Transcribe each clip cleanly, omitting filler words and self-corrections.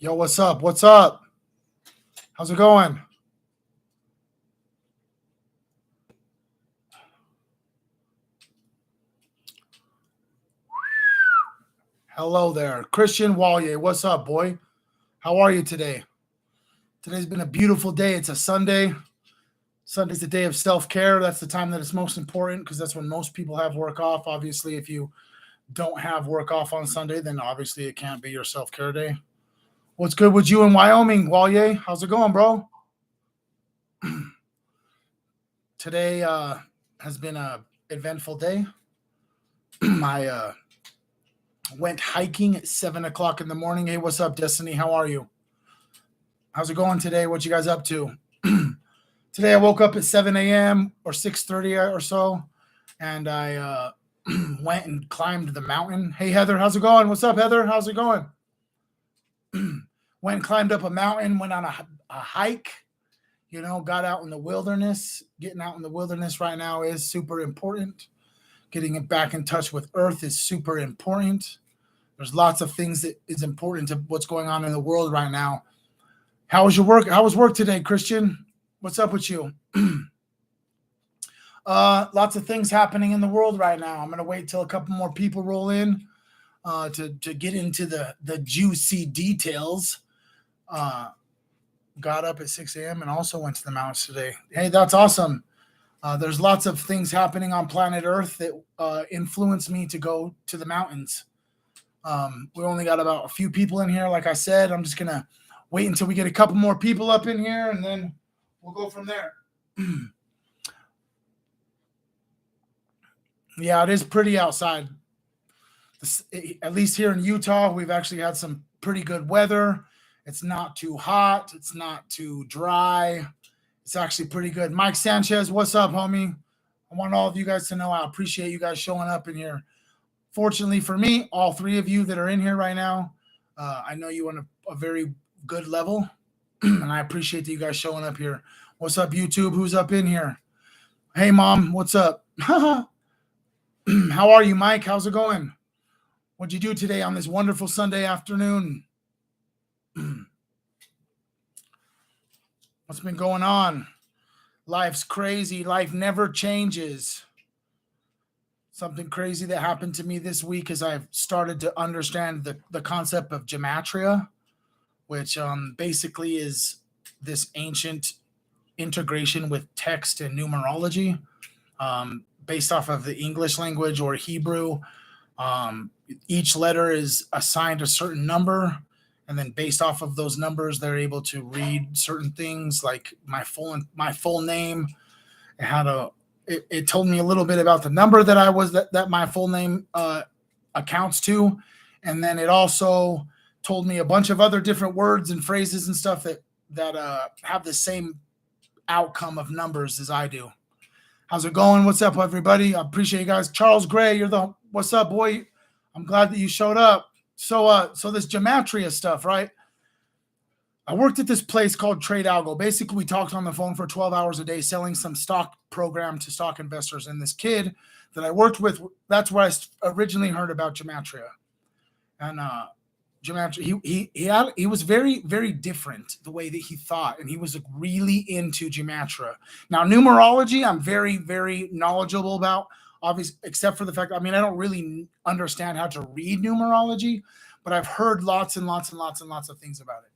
Yo, what's up? What's up? How's it going? Hello there. Christian Wallier, what's up, boy? How are you today? Today's been a beautiful day. It's a Sunday. Sunday's the day of self-care. That's the time that it's most important because that's when most people have work off. Obviously, if you don't have work off on Sunday, then obviously it can't be your self-care day. What's good with you in Wyoming, Wallier? How's it going, bro? Today has been a eventful day. I went hiking at 7 o'clock in the morning. Hey, what's up, Destiny? How are you? How's it going today? What you guys up to? Today I woke up at 7 a.m. or 6:30 or so, and I went and climbed the mountain. Hey, Heather, how's it going? What's up, Heather? How's it going? Went and climbed up a mountain, went on a hike, got out in the wilderness. Getting out in the wilderness right now is super important. Getting it back in touch with Earth is super important. There's lots of things that is important to what's going on in the world right now. How was your work? How was work today, Christian? What's up with you? Lots of things happening in the world right now. I'm going to wait till a couple more people roll in to get into the juicy details. Got up at 6 a.m. and also went to the mountains today. Hey, that's awesome. There's lots of things happening on planet Earth that influence me to go to the mountains. We only got about a few people in here. Like I said, I'm just going to wait until we get a couple more people up in here, and then we'll go from there. Yeah, it is pretty outside. At least here in Utah, we've actually had some pretty good weather. It's not too hot. It's not too dry. It's actually pretty good. Mike Sanchez, what's up, homie? I want all of you guys to know I appreciate you guys showing up in here. Fortunately for me, all three of you that are in here right now, I know you on a very good level, and I appreciate that you guys showing up here. What's up, YouTube? Who's up in here? Hey, Mom, what's up? How are you, Mike? How's it going? What'd you do today on this wonderful Sunday afternoon? What's been going on? Life's crazy. Life never changes. Something crazy that happened to me this week is I've started to understand the concept of gematria, which basically is this ancient integration with text and numerology based off of the English language or Hebrew. Each letter is assigned a certain number, and then based off of those numbers, they're able to read certain things like my full name. And how to it told me a little bit about the number that I was that my full name accounts to, and then it also told me a bunch of other different words and phrases and stuff that have the same outcome of numbers as I do. How's it going? What's up, everybody? I appreciate you guys. Charles Gray, what's up, boy? I'm glad that you showed up. So this gematria stuff, right? I worked at this place called Trade Algo. Basically, we talked on the phone for 12 hours a day selling some stock program to stock investors. And this kid that I worked with, that's where I originally heard about gematria. And gematria, he was very, very different the way that he thought. And he was really into gematria. Now, numerology, I'm very, very knowledgeable about, obviously, except for the fact, I don't really understand how to read numerology, but I've heard lots and lots and lots and lots of things about it.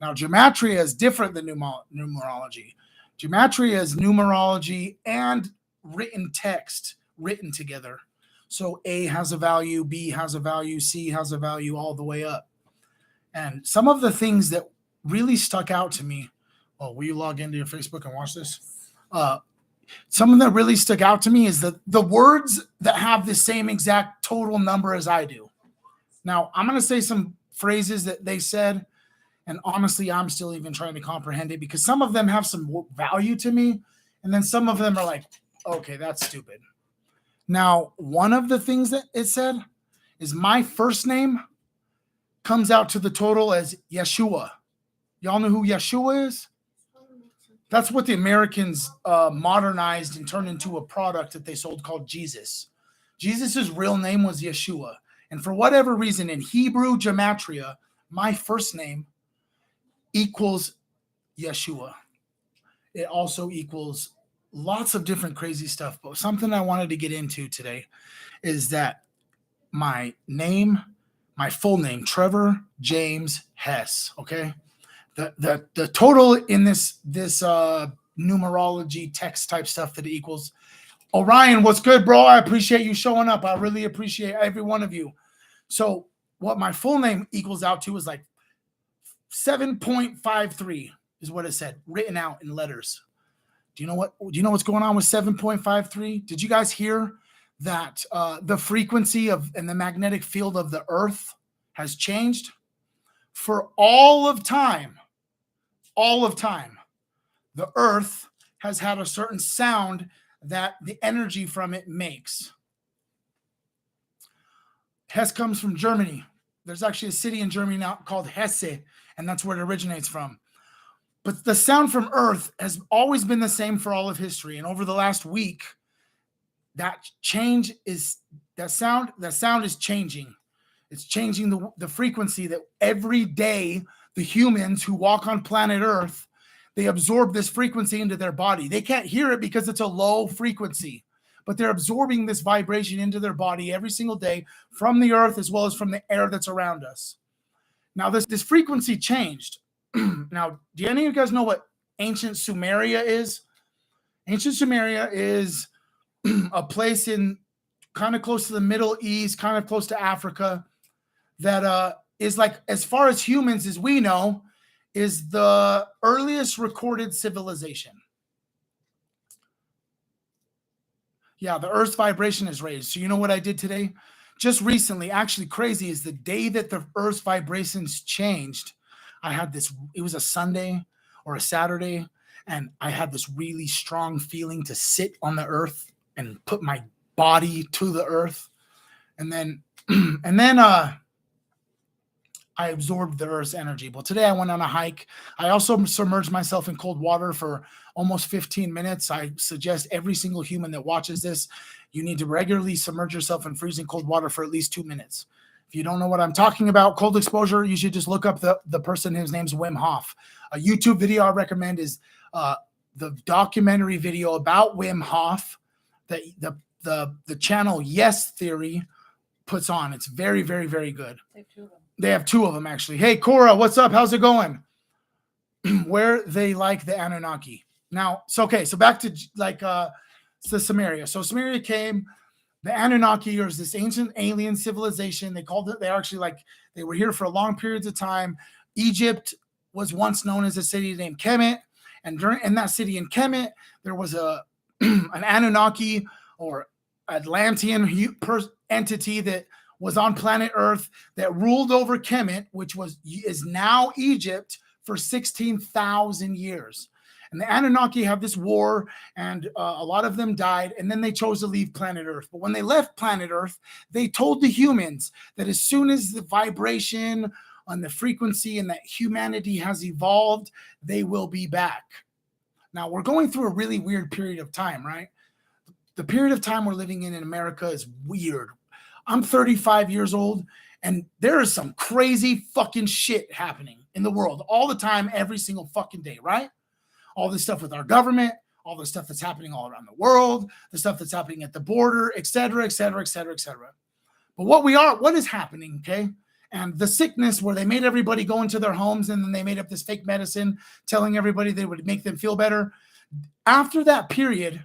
Now, gematria is different than numerology. Gematria is numerology and written text written together. So A has a value, B has a value, C has a value, all the way up. And some of the things that really stuck out to me, will you log into your Facebook and watch this? Something that really stuck out to me is the words that have the same exact total number as I do. Now, I'm going to say some phrases that they said, and honestly, I'm still even trying to comprehend it because some of them have some value to me, and then some of them are like, okay, that's stupid. Now, one of the things that it said is my first name comes out to the total as Yeshua. Y'all know who Yeshua is? That's what the Americans modernized and turned into a product that they sold called Jesus. Jesus' real name was Yeshua. And for whatever reason, in Hebrew gematria, my first name equals Yeshua. It also equals lots of different crazy stuff. But something I wanted to get into today is that my name, my full name, Trevor James Hess. Okay, the total in this numerology text type stuff that it equals. Orion, what's good, bro? I appreciate you showing up. I really appreciate every one of you. So what my full name equals out to is like 7.53 is what it said, written out in letters. Do you know what's going on with 7.53? Did you guys hear that the frequency of and the magnetic field of the earth has changed? For all of time, the earth has had a certain sound that the energy from it makes. Hess comes from Germany. There's actually a city in Germany now called Hesse, and that's where it originates from. But the sound from Earth has always been the same for all of history. And over the last week, that sound is changing. It's changing the frequency that every day the humans who walk on planet Earth, they absorb this frequency into their body. They can't hear it because it's a low frequency, but they're absorbing this vibration into their body every single day from the earth as well as from the air that's around us. Now, this frequency changed. Now, do any of you guys know what ancient Sumeria is? Ancient Sumeria is a place in kind of close to the Middle East, kind of close to Africa, that is like, as far as humans as we know, is the earliest recorded civilization. Yeah, the Earth's vibration is raised. So you know what I did today? Just recently, actually crazy, is the day that the Earth's vibrations changed. I had this, it was a Sunday or a Saturday, and I had this really strong feeling to sit on the earth and put my body to the earth. And then I absorbed the earth's energy. Well, today I went on a hike. I also submerged myself in cold water for almost 15 minutes. I suggest every single human that watches this, you need to regularly submerge yourself in freezing cold water for at least 2 minutes. If you don't know what I'm talking about, cold exposure, you should just look up the person whose name's Wim Hof. A YouTube video I recommend is the documentary video about Wim Hof that the channel Yes Theory puts on. It's very, very, very good. They have two of them, actually. Hey, Cora, what's up? How's it going? Where they like the Anunnaki. Now, so back to the Sumeria. So Sumeria came. The Anunnaki, or this ancient alien civilization, they called it, they were here for long periods of time. Egypt was once known as a city named Kemet, and in that city in Kemet, there was an Anunnaki or Atlantean entity that was on planet Earth that ruled over Kemet, which is now Egypt, for 16,000 years. And the Anunnaki have this war, and a lot of them died, and then they chose to leave planet Earth. But when they left planet Earth, they told the humans that as soon as the vibration on the frequency and that humanity has evolved, they will be back. Now, we're going through a really weird period of time, right? The period of time we're living in America is weird. I'm 35 years old, and there is some crazy fucking shit happening in the world all the time, every single fucking day, right? All this stuff with our government, all the stuff that's happening all around the world, the stuff that's happening at the border, et cetera, et cetera, et cetera, et cetera. But what is happening, okay? And the sickness where they made everybody go into their homes, and then they made up this fake medicine telling everybody they would make them feel better. After that period,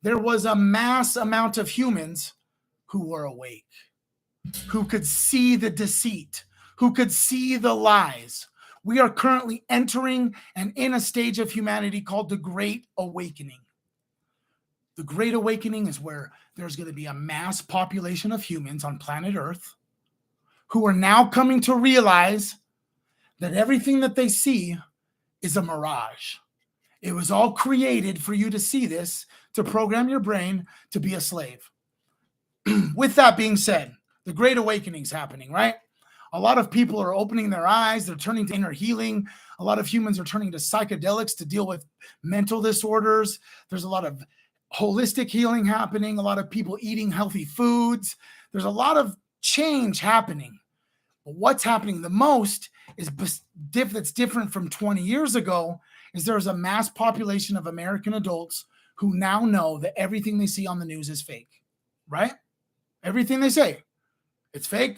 there was a mass amount of humans who were awake, who could see the deceit, who could see the lies. We are currently entering and in a stage of humanity called the Great Awakening. The Great Awakening is where there's going to be a mass population of humans on planet Earth who are now coming to realize that everything that they see is a mirage. It was all created for you to see this, to program your brain to be a slave. With that being said, the Great Awakening is happening, right? A lot of people are opening their eyes. They're turning to inner healing. A lot of humans are turning to psychedelics to deal with mental disorders. There's a lot of holistic healing happening. A lot of people eating healthy foods. There's a lot of change happening. But what's happening the most that's different from 20 years ago is there's a mass population of American adults who now know that everything they see on the news is fake, right? Everything they say, it's fake,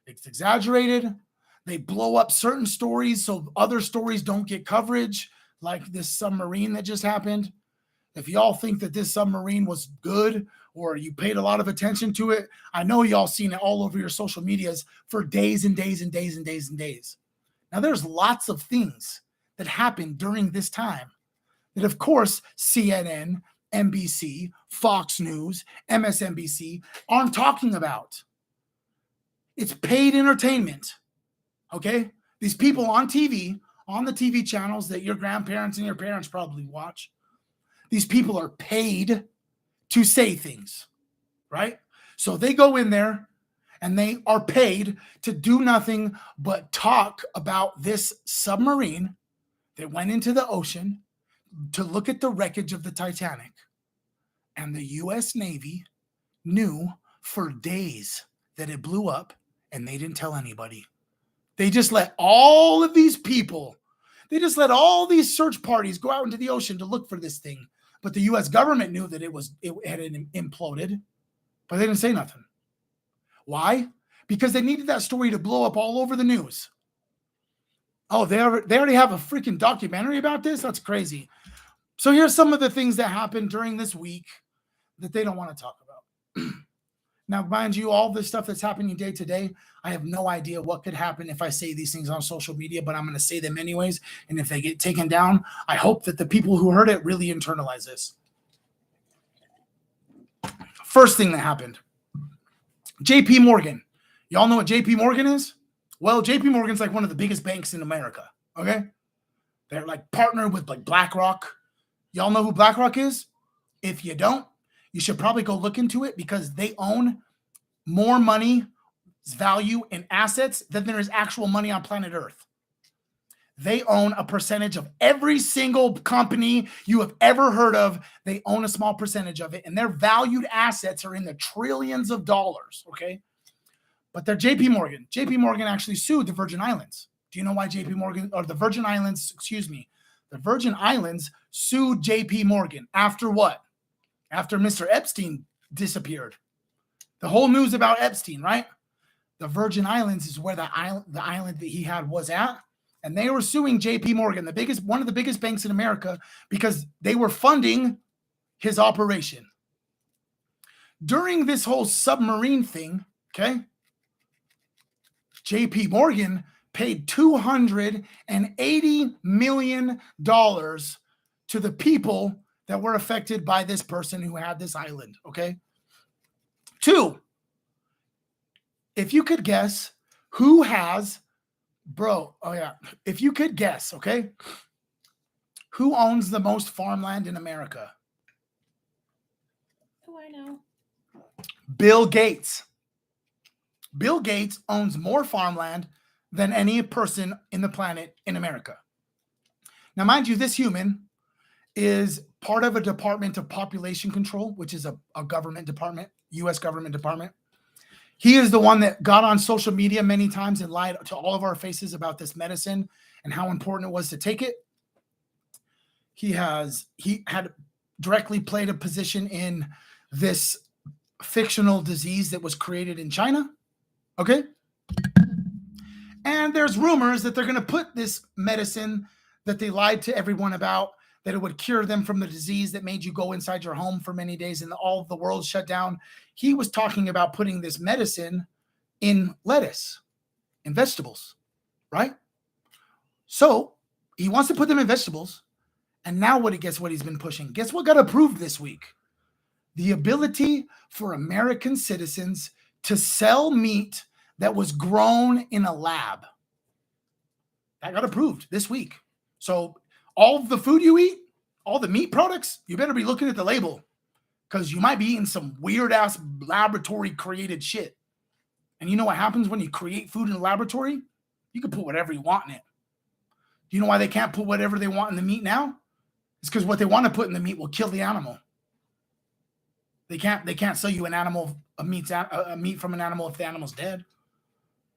it's exaggerated. They blow up certain stories so other stories don't get coverage, like this submarine that just happened. If y'all think that this submarine was good or you paid a lot of attention to it, I know y'all seen it all over your social medias for days and days and days and days and days. Now, there's lots of things that happened during this time that, of course, CNN, NBC, Fox News, MSNBC aren't talking about. It's paid entertainment, okay? These people on TV, on the TV channels that your grandparents and your parents probably watch, these people are paid to say things, right? So they go in there and they are paid to do nothing but talk about this submarine that went into the ocean to look at the wreckage of the Titanic. And the U.S. Navy knew for days that it blew up and they didn't tell anybody. They just let all of these people, they just let all these search parties go out into the ocean to look for this thing. But the U.S. government knew that it had imploded, but they didn't say nothing. Why? Because they needed that story to blow up all over the news. Oh, they already have a freaking documentary about this? That's crazy. So here's some of the things that happened during this week that they don't want to talk about. Now, mind you, all this stuff that's happening day to day, I have no idea what could happen if I say these things on social media, but I'm going to say them anyways. And if they get taken down, I hope that the people who heard it really internalize this. First thing that happened, JP Morgan. Y'all know what JP Morgan is? Well, JP Morgan's like one of the biggest banks in America, okay? They're like partnered with like BlackRock. Y'all know who BlackRock is? If you don't, you should probably go look into it because they own more money, value, and assets than there is actual money on planet Earth. They own a percentage of every single company you have ever heard of. They own a small percentage of it, and their valued assets are in the trillions of dollars, okay? But they're JP Morgan. JP Morgan actually sued the Virgin Islands. Do you know why JP Morgan, or the Virgin Islands, the Virgin Islands sued JP Morgan after what? After Mr. Epstein disappeared. The whole news about Epstein, right? The Virgin Islands is where the island that he had was at. And they were suing JP Morgan, one of the biggest banks in America, because they were funding his operation. During this whole submarine thing, okay, JP Morgan paid $280 million to the people that were affected by this person who had this island, okay? 2, if you could guess who has, if you could guess, okay, who owns the most farmland in America? Oh, I know. Bill Gates. Bill Gates owns more farmland than any person in the planet in America. Now, mind you, this human is part of a Department of Population Control, which is a government department, U.S. government department. He is the one that got on social media many times and lied to all of our faces about this medicine and how important it was to take it. He had directly played a position in this fictional disease that was created in China. Okay. And there's rumors that they're going to put this medicine that they lied to everyone about, that it would cure them from the disease that made you go inside your home for many days and all of the world shut down. He was talking about putting this medicine in lettuce, in vegetables, right? So he wants to put them in vegetables. And now guess what he's been pushing? Guess what got approved this week? The ability for American citizens to sell meat that was grown in a lab. That got approved this week. So all of the food you eat, all the meat products, you better be looking at the label because you might be eating some weird-ass laboratory-created shit. And you know what happens when you create food in a laboratory? You can put whatever you want in it. Do you know why they can't put whatever they want in the meat now? It's because what they want to put in the meat will kill the animal. They can't sell you a meat from an animal if the animal's dead,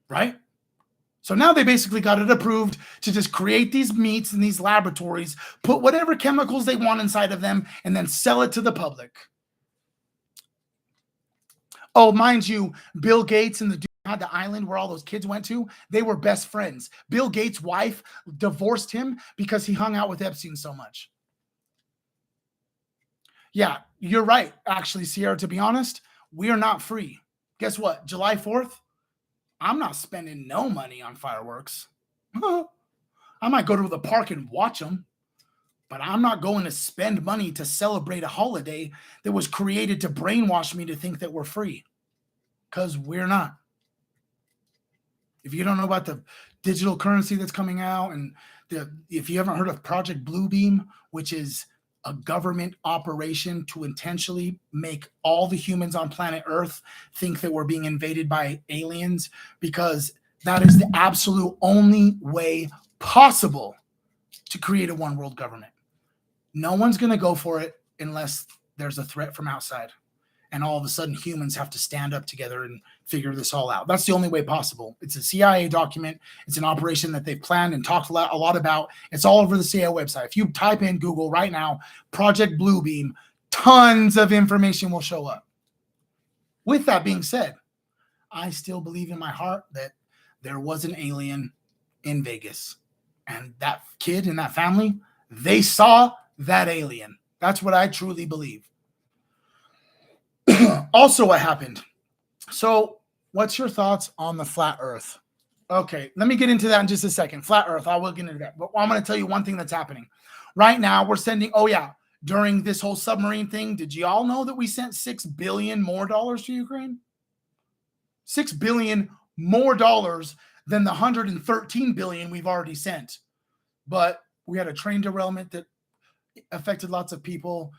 right? So now they basically got it approved to just create these meats in these laboratories, put whatever chemicals they want inside of them, and then sell it to the public. Oh, mind you, Bill Gates and the dude had the island where all those kids went to, they were best friends. Bill Gates' wife divorced him because he hung out with Epstein so much. Yeah, you're right. Actually, Sierra, to be honest, we are not free. Guess what? July 4th, I'm not spending no money on fireworks. I might go to the park and watch them, but I'm not going to spend money to celebrate a holiday that was created to brainwash me to think that we're free, because we're not. If you don't know about the digital currency that's coming out, and if you haven't heard of Project Bluebeam, which is a government operation to intentionally make all the humans on planet Earth think that we're being invaded by aliens, because that is the absolute only way possible to create a one world government. No one's going to go for it unless there's a threat from outside. And all of a sudden humans have to stand up together and figure this all out. That's the only way possible. It's a CIA document. It's an operation that they've planned and talked a lot about. It's all over the CIA website. If you type in Google right now, Project Bluebeam, tons of information will show up. With that being said, I still believe in my heart that there was an alien in Vegas. And that kid and that family, they saw that alien. That's what I truly believe. Also, what happened? So, what's your thoughts on the flat Earth? Okay, let me get into that in just a second. Flat Earth, I will get into that. But I'm going to tell you one thing that's happening. Right now, we're sending, during this whole submarine thing, did you all know that we sent $6 billion more dollars to Ukraine? $6 billion more dollars than the $113 billion we've already sent. But we had a train derailment that affected lots of people.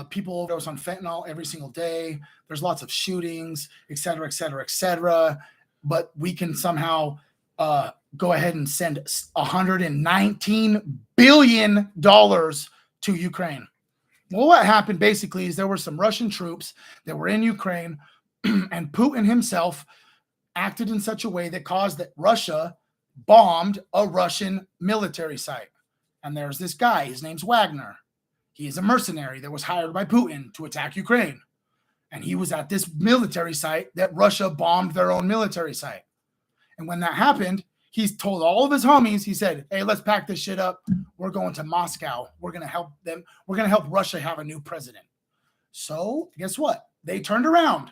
People overdose on fentanyl every single day. There's lots of shootings, et cetera, et cetera, et cetera. But we can somehow go ahead and send $119 billion to Ukraine. Well, what happened basically is there were some Russian troops that were in Ukraine, and Putin himself acted in such a way that caused that Russia bombed a Russian military site. And there's this guy, his name's Wagner. He is a mercenary that was hired by Putin to attack Ukraine. And he was at this military site that Russia bombed their own military site. And when that happened, he's told all of his homies, he said, hey, let's pack this shit up. We're going to Moscow. We're going to help them. We're going to help Russia have a new president. So guess what? They turned around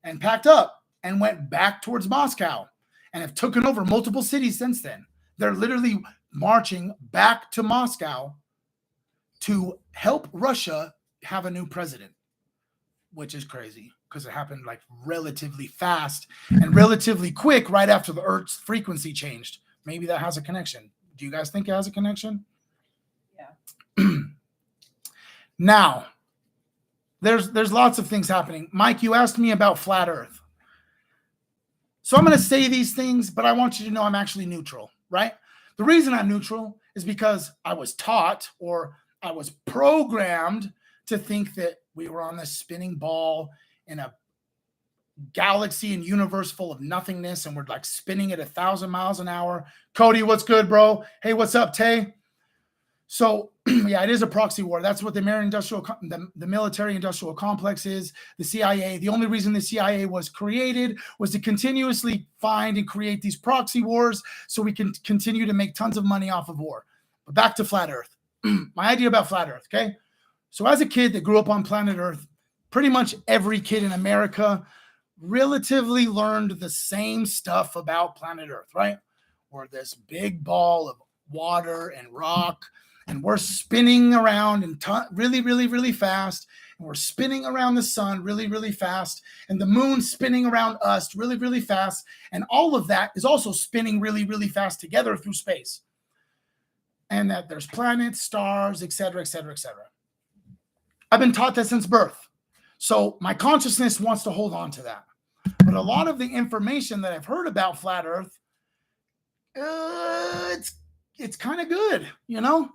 and packed up and went back towards Moscow and have taken over multiple cities since then. They're literally marching back to Moscow to help Russia have a new president, which is crazy because it happened like relatively fast and relatively quick right after the Earth's frequency changed. Maybe that has a connection. Do you guys think it has a connection? Yeah. Now, there's lots of things happening. Mike, you asked me about flat Earth. So I'm going to say these things, but I want you to know I'm actually neutral, right? The reason I'm neutral is because I was taught, or I was programmed to think that we were on this spinning ball in a galaxy and universe full of nothingness, and we're like spinning at 1,000 miles an hour. Cody, what's good, bro? Hey, what's up, Tay? So yeah, it is a proxy war. That's what the military industrial complex is. The CIA. The only reason the CIA was created was to continuously find and create these proxy wars so we can continue to make tons of money off of war. But back to flat Earth. My idea about flat Earth, okay? So as a kid that grew up on planet Earth, pretty much every kid in America relatively learned the same stuff about planet Earth, right? We're this big ball of water and rock, and we're spinning around and really, really, really fast. And we're spinning around the sun really, really fast. And the moon spinning around us really, really fast. And all of that is also spinning really, really fast together through space. And that there's planets, stars, et cetera, et cetera, et cetera. I've been taught that since birth. So my consciousness wants to hold on to that. But a lot of the information that I've heard about flat Earth, it's kind of good, you know?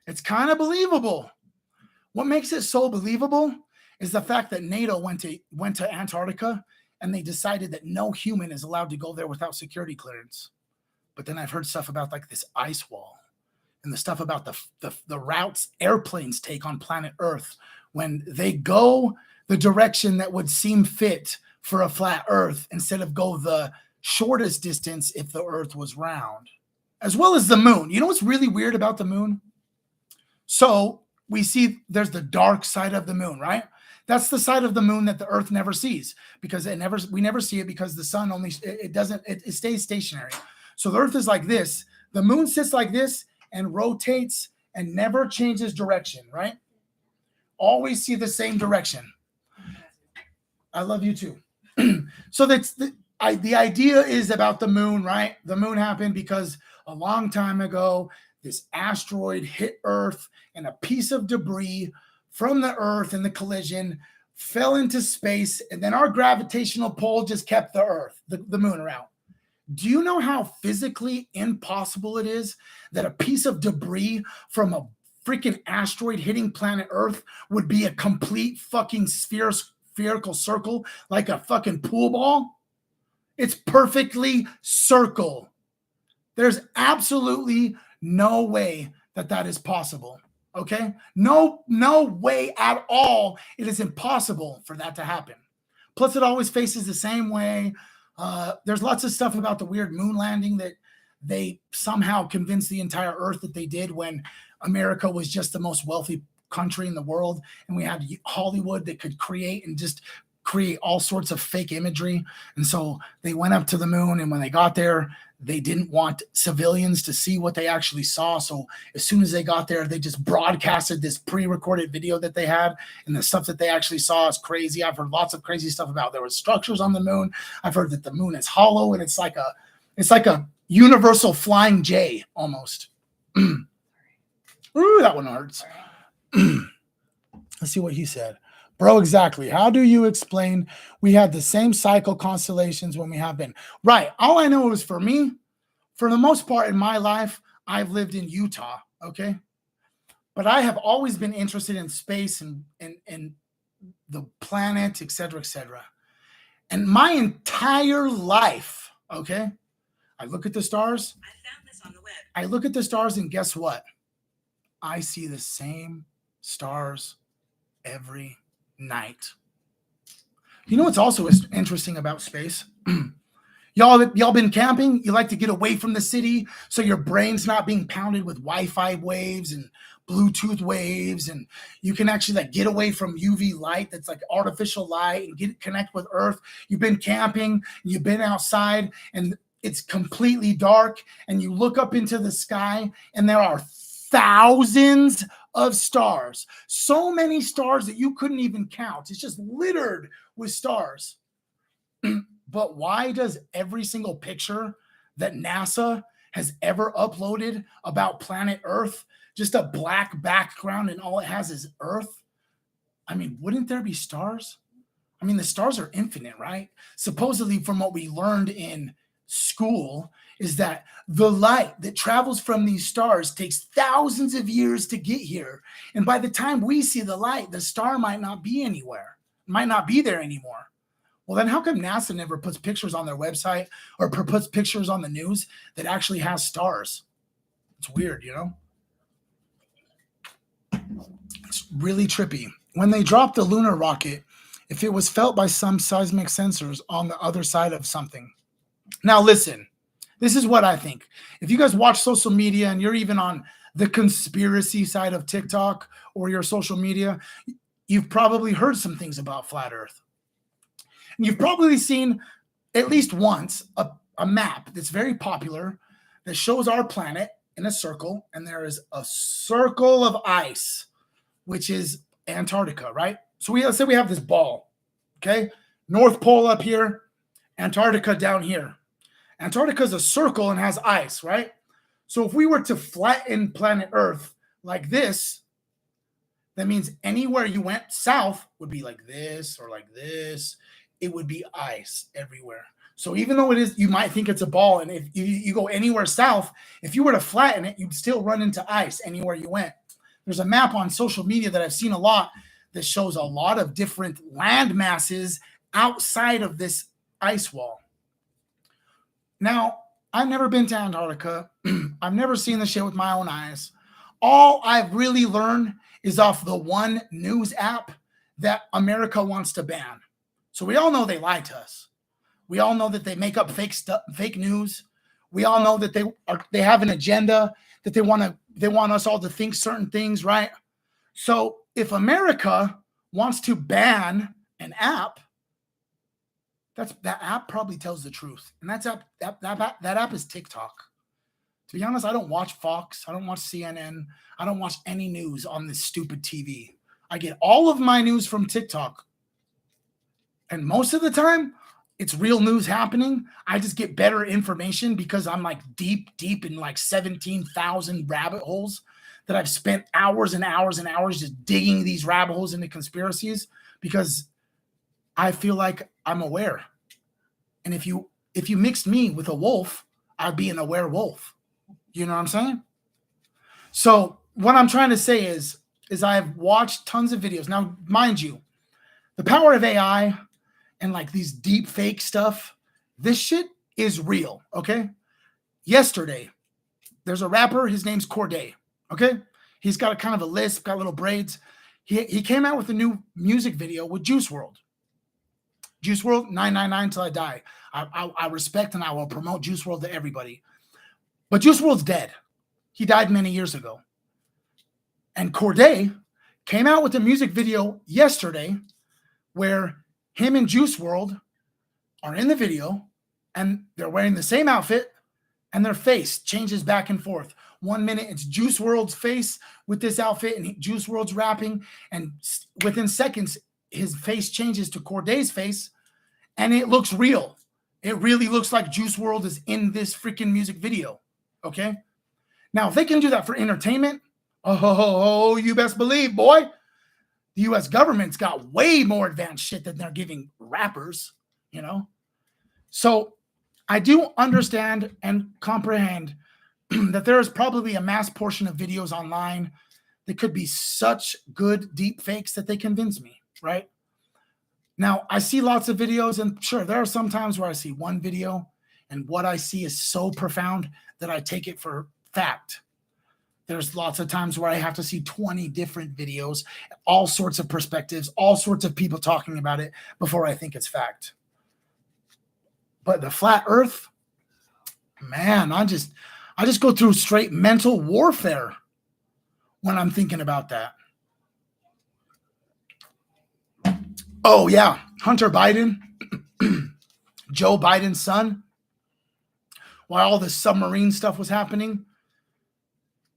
It's kind of believable. What makes it so believable is the fact that NATO went to Antarctica and they decided that no human is allowed to go there without security clearance. But then I've heard stuff about like this ice wall and the stuff about the routes airplanes take on planet Earth when they go the direction that would seem fit for a flat Earth instead of go the shortest distance if the Earth was round, as well as the moon. You know what's really weird about the moon? So we see there's the dark side of the moon, right? That's the side of the moon that the Earth never sees because we never see it because the sun it stays stationary. So the Earth is like this. The moon sits like this and rotates and never changes direction, right? Always see the same direction. I love you too. So the idea is about the moon, right? The moon happened because a long time ago, this asteroid hit Earth and a piece of debris from the Earth in the collision fell into space. And then our gravitational pull just kept the Earth, the moon around. Do you know how physically impossible it is that a piece of debris from a freaking asteroid hitting planet Earth would be a complete fucking spherical circle like a fucking pool ball? It's perfectly circle. There's absolutely no way that is possible. Okay? No way at all. It is impossible for that to happen. Plus, it always faces the same way. There's lots of stuff about the weird moon landing that they somehow convinced the entire Earth that they did when America was just the most wealthy country in the world. And we had Hollywood that could create all sorts of fake imagery. And so they went up to the moon. And when they got there, they didn't want civilians to see what they actually saw. So as soon as they got there, they just broadcasted this pre-recorded video that they had. And the stuff that they actually saw is crazy. I've heard lots of crazy stuff about there were structures on the moon. I've heard that the moon is hollow and it's like a universal flying J almost. Ooh, that one hurts. Let's see what he said. Bro, exactly. How do you explain we had the same cycle constellations when we have been? Right. All I know is for me, for the most part in my life, I've lived in Utah, okay? But I have always been interested in space and the planet, et cetera, et cetera. And my entire life, okay, I look at the stars. I found this on the web. I look at the stars and guess what? I see the same stars every night. You know what's also interesting about space? Y'all been camping? You like to get away from the city so your brain's not being pounded with Wi-Fi waves and Bluetooth waves, and you can actually like get away from UV light that's like artificial light and connect with Earth. You've been camping, you've been outside, and it's completely dark, and you look up into the sky, and there are thousands of stars. So many stars that you couldn't even count. It's just littered with stars. But why does every single picture that NASA has ever uploaded about planet Earth just a black background and all it has is Earth? I mean, wouldn't there be stars? I mean, the stars are infinite, right? Supposedly, from what we learned in school, is that the light that travels from these stars takes thousands of years to get here. And by the time we see the light, the star might not be anywhere, might not be there anymore. Well, then how come NASA never puts pictures on their website or puts pictures on the news that actually has stars? It's weird, you know? It's really trippy. When they dropped the lunar rocket, if it was felt by some seismic sensors on the other side of something. Now, listen, this is what I think. If you guys watch social media and you're even on the conspiracy side of TikTok or your social media, you've probably heard some things about flat Earth. And you've probably seen at least once a map that's very popular that shows our planet in a circle, and there is a circle of ice, which is Antarctica, right? So let's say we have this ball, okay? North Pole up here, Antarctica down here. Antarctica is a circle and has ice, right? So if we were to flatten planet Earth like this, that means anywhere you went south would be like this or like this. It would be ice everywhere. So even though it is, you might think it's a ball, and if you go anywhere south, if you were to flatten it, you'd still run into ice anywhere you went. There's a map on social media that I've seen a lot that shows a lot of different land masses outside of this ice wall. Now, I've never been to Antarctica. I've never seen the shit with my own eyes. All I've really learned is off the one news app that America wants to ban. So we all know they lie to us. We all know that they make up fake stuff, fake news. We all know that they have an agenda, that they want us all to think certain things, right? So if America wants to ban an app, that app probably tells the truth. And that app is TikTok. To be honest, I don't watch Fox. I don't watch CNN. I don't watch any news on this stupid TV. I get all of my news from TikTok. And most of the time, it's real news happening. I just get better information because I'm like deep in like 17,000 rabbit holes that I've spent hours and hours and hours just digging these rabbit holes into conspiracies because I feel like I'm aware. And if you mixed me with a wolf, I'd be an aware wolf. You know what I'm saying? So what I'm trying to say is I've watched tons of videos. Now, mind you, the power of AI and like these deep fake stuff, this shit is real, okay? Yesterday, there's a rapper, his name's Corday, okay? He's got a kind of a lisp, got little braids. He came out with a new music video with Juice WRLD. Juice WRLD, 999 till I die. I respect and I will promote Juice WRLD to everybody. But Juice WRLD's dead. He died many years ago. And Corday came out with a music video yesterday where him and Juice WRLD are in the video and they're wearing the same outfit and their face changes back and forth. 1 minute it's Juice WRLD's face with this outfit and Juice WRLD's rapping, and within seconds his face changes to Corday's face and it looks real. It really looks like Juice WRLD is in this freaking music video. Okay? Now, if they can do that for entertainment, oh, you best believe, boy, the U.S. government's got way more advanced shit than they're giving rappers, you know? So I do understand and comprehend that there is probably a mass portion of videos online that could be such good deep fakes that they convince me, right? Now, I see lots of videos, and sure, there are some times where I see one video and what I see is so profound that I take it for fact. There's lots of times where I have to see 20 different videos, all sorts of perspectives, all sorts of people talking about it before I think it's fact. But the flat earth, man, I just go through straight mental warfare when I'm thinking about that. Oh, yeah. Hunter Biden, Joe Biden's son, while all this submarine stuff was happening,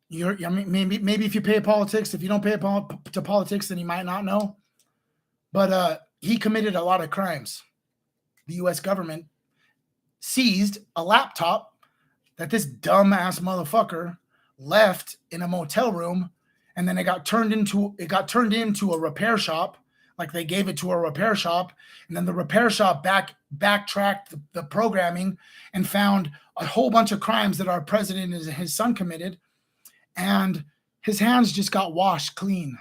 maybe if you pay politics, if you don't pay to politics, then you might not know. But he committed a lot of crimes. The U.S. government seized a laptop that this dumbass motherfucker left in a motel room, and then it got turned into a repair shop. Like they gave it to a repair shop, and then the repair shop backtracked the programming and found a whole bunch of crimes that our president and his son committed, and his hands just got washed clean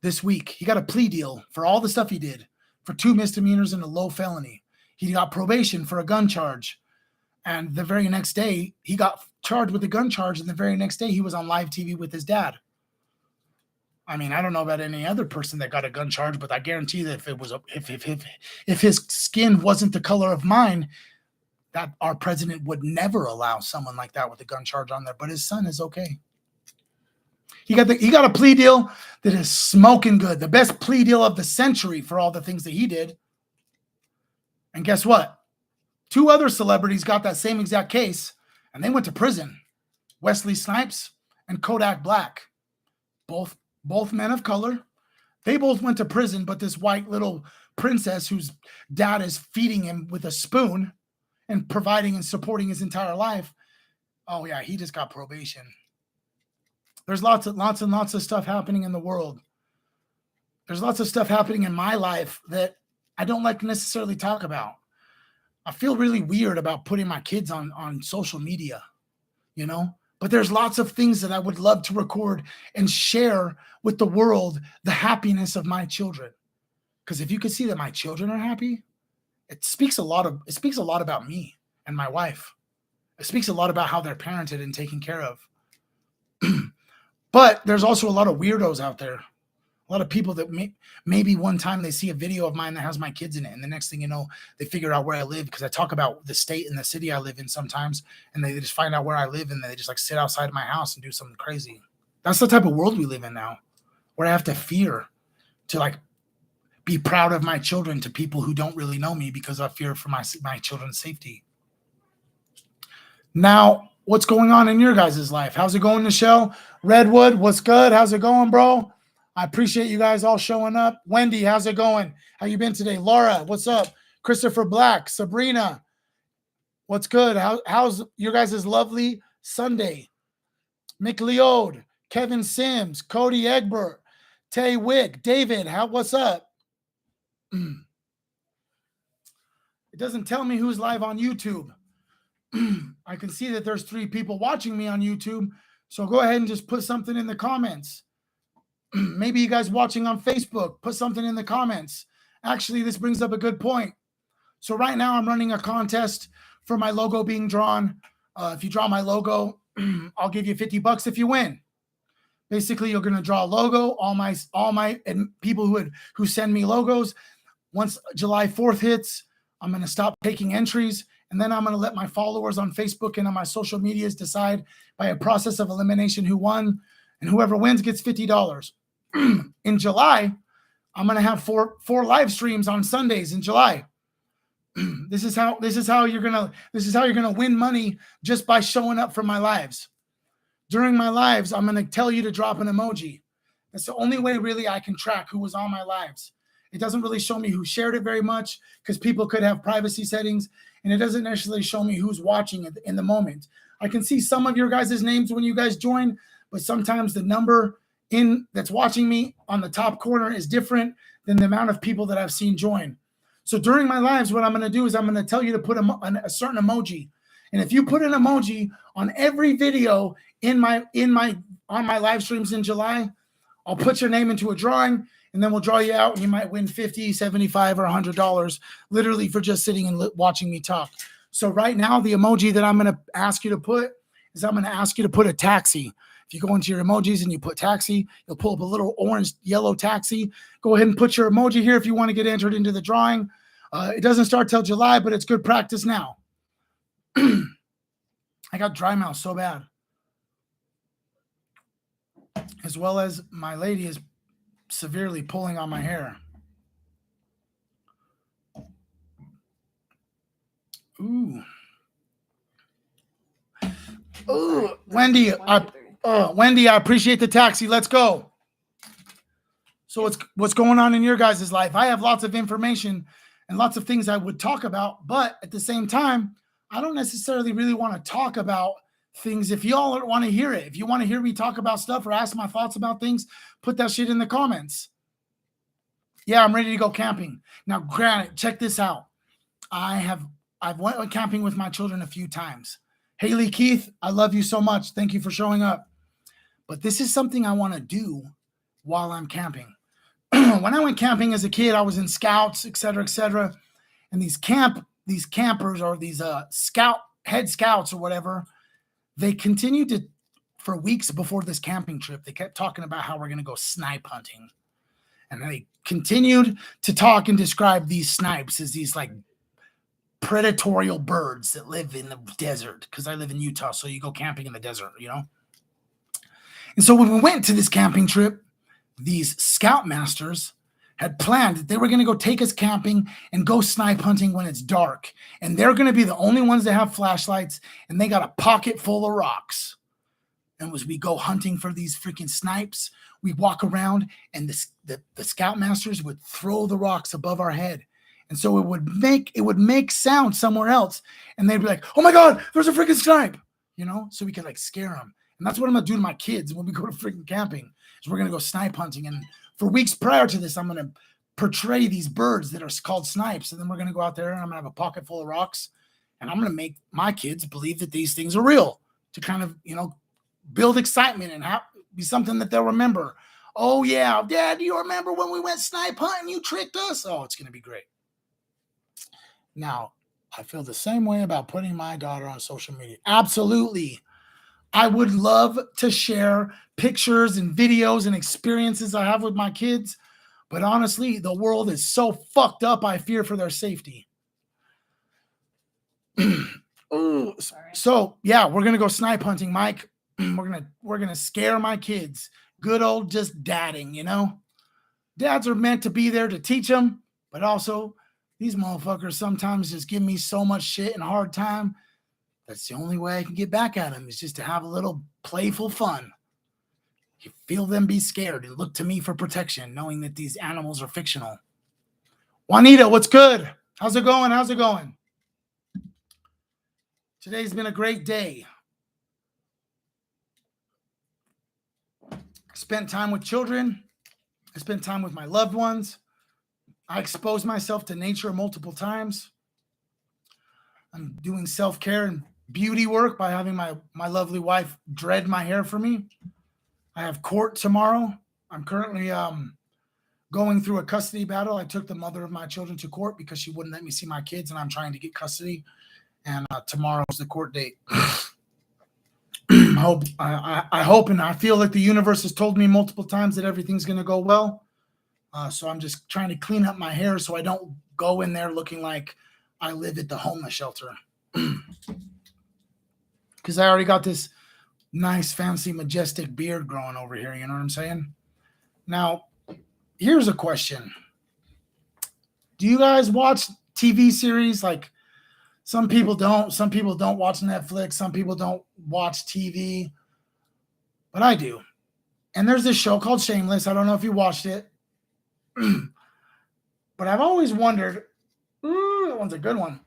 this week. He got a plea deal for all the stuff he did, for 2 misdemeanors and a low felony. He got probation for a gun charge, and the very next day he got charged with a gun charge, and the very next day he was on live TV with his dad. I mean, I don't know about any other person that got a gun charge, but I guarantee that if his skin wasn't the color of mine, that our president would never allow someone like that with a gun charge on there. But his son is okay. He got a plea deal that is smoking good, the best plea deal of the century for all the things that he did. And guess what? 2 other celebrities got that same exact case, and they went to prison. Wesley Snipes and Kodak Black, both men of color. They both went to prison, but this white little princess whose dad is feeding him with a spoon and providing and supporting his entire life, oh yeah, he just got probation. There's lots and lots of stuff happening in the world. There's lots of stuff happening in my life that I don't like to necessarily talk about. I feel really weird about putting my kids on social media, you know? But there's lots of things that I would love to record and share with the world, the happiness of my children. Because if you could see that my children are happy, it speaks a lot about me and my wife. It speaks a lot about how they're parented and taken care of. But there's also a lot of weirdos out there. A lot of people that maybe one time they see a video of mine that has my kids in it, and the next thing you know, they figure out where I live because I talk about the state and the city I live in sometimes, and they just find out where I live, and they just like sit outside of my house and do something crazy. That's the type of world we live in now, where I have to fear to like be proud of my children to people who don't really know me because I fear for my children's safety. Now, what's going on in your guys' life? How's it going, Michelle? Redwood, what's good? How's it going, bro? I appreciate you guys all showing up. Wendy, how's it going? How you been today? Laura, what's up? Christopher Black, Sabrina, what's good? How's your guys' lovely Sunday? Mick Leode, Kevin Sims, Cody Egbert, Tay Wick, David, what's up? It doesn't tell me who's live on YouTube. I can see that there's 3 people watching me on YouTube. So go ahead and just put something in the comments. Maybe you guys watching on Facebook, put something in the comments. Actually, this brings up a good point. So right now I'm running a contest for my logo being drawn. If you draw my logo, I'll give you $50 if you win. Basically, you're going to draw a logo. All my and people who send me logos. Once July 4th hits, I'm going to stop taking entries. And then I'm going to let my followers on Facebook and on my social medias decide by a process of elimination who won. And whoever wins gets $50. In July, I'm going to have four live streams on Sundays in July. This is how you're going to win money just by showing up for my lives. During my lives, I'm going to tell you to drop an emoji. That's the only way really I can track who was on my lives. It doesn't really show me who shared it very much because people could have privacy settings, and it doesn't necessarily show me who's watching it in the moment. I can see some of your guys' names when you guys join, but sometimes the number that's watching me on the top corner is different than the amount of people that I've seen join. So during my lives, what I'm going to do is I'm going to tell you to put a certain emoji. And if you put an emoji on every video on my live streams in July, I'll put your name into a drawing, and then we'll draw you out, and you might win $50, $75, or $100 literally for just sitting and watching me talk. So right now, the emoji that I'm going to ask you to put is I'm going to ask you to put a taxi. If you go into your emojis and you put taxi, you'll pull up a little orange, yellow taxi. Go ahead and put your emoji here if you want to get entered into the drawing. It doesn't start till July, but it's good practice now. I got dry mouth so bad. As well as my lady is severely pulling on my hair. Ooh. Ooh, Wendy, I appreciate the taxi. Let's go. So what's going on in your guys' life? I have lots of information and lots of things I would talk about, but at the same time, I don't necessarily really want to talk about things. If y'all want to hear it, if you want to hear me talk about stuff or ask my thoughts about things, put that shit in the comments. Yeah, I'm ready to go camping. Now, granted, check this out. I've went camping with my children a few times. Haley Keith, I love you so much. Thank you for showing up. But this is something I want to do while I'm camping. When I went camping as a kid, I was in scouts, et cetera, and these campers or these head scouts or whatever, they continued to, for weeks before this camping trip, they kept talking about how we're going to go snipe hunting. And they continued to talk and describe these snipes as these like predatorial birds that live in the desert, because I live in Utah, so you go camping in the desert, you know? And so when we went to this camping trip, these scoutmasters had planned that they were going to go take us camping and go snipe hunting when it's dark. And they're going to be the only ones that have flashlights, and they got a pocket full of rocks. And as we go hunting for these freaking snipes, we walk around, and the scoutmasters would throw the rocks above our head. And so it would make sound somewhere else. And they'd be like, oh my God, there's a freaking snipe, you know, so we could like scare them. And that's what I'm going to do to my kids when we go to freaking camping, is we're going to go snipe hunting. And for weeks prior to this, I'm going to portray these birds that are called snipes. And then we're going to go out there, and I'm going to have a pocket full of rocks, and I'm going to make my kids believe that these things are real, to kind of, you know, build excitement and be something that they'll remember. Oh yeah, Dad, do you remember when we went snipe hunting? You tricked us. Oh, it's going to be great. Now, I feel the same way about putting my daughter on social media. Absolutely. I would love to share pictures and videos and experiences I have with my kids. But honestly, the world is so fucked up, I fear for their safety. Ooh, so yeah, we're gonna go snipe hunting, Mike. we're gonna scare my kids. Good old just dadding, you know. Dads are meant to be there to teach them, but also these motherfuckers sometimes just give me so much shit and a hard time. That's the only way I can get back at them, is just to have a little playful fun. You feel them be scared and look to me for protection, knowing that these animals are fictional. Juanita, what's good? How's it going? How's it going? Today's been a great day. I spent time with children. I spent time with my loved ones. I exposed myself to nature multiple times. I'm doing self-care and beauty work by having my lovely wife dread my hair for me. I have court tomorrow. I'm currently going through a custody battle. I took the mother of my children to court because she wouldn't let me see my kids, and I'm trying to get custody. And tomorrow's the court date. I hope and I feel like the universe has told me multiple times that everything's going to go well. So I'm just trying to clean up my hair so I don't go in there looking like I live at the homeless shelter. Because I already got this nice, fancy, majestic beard growing over here. You know what I'm saying? Now, here's a question. Do you guys watch TV series? Like, some people don't. Some people don't watch Netflix. Some people don't watch TV. But I do. And there's this show called Shameless. I don't know if you watched it. But I've always wondered. Ooh, that one's a good one.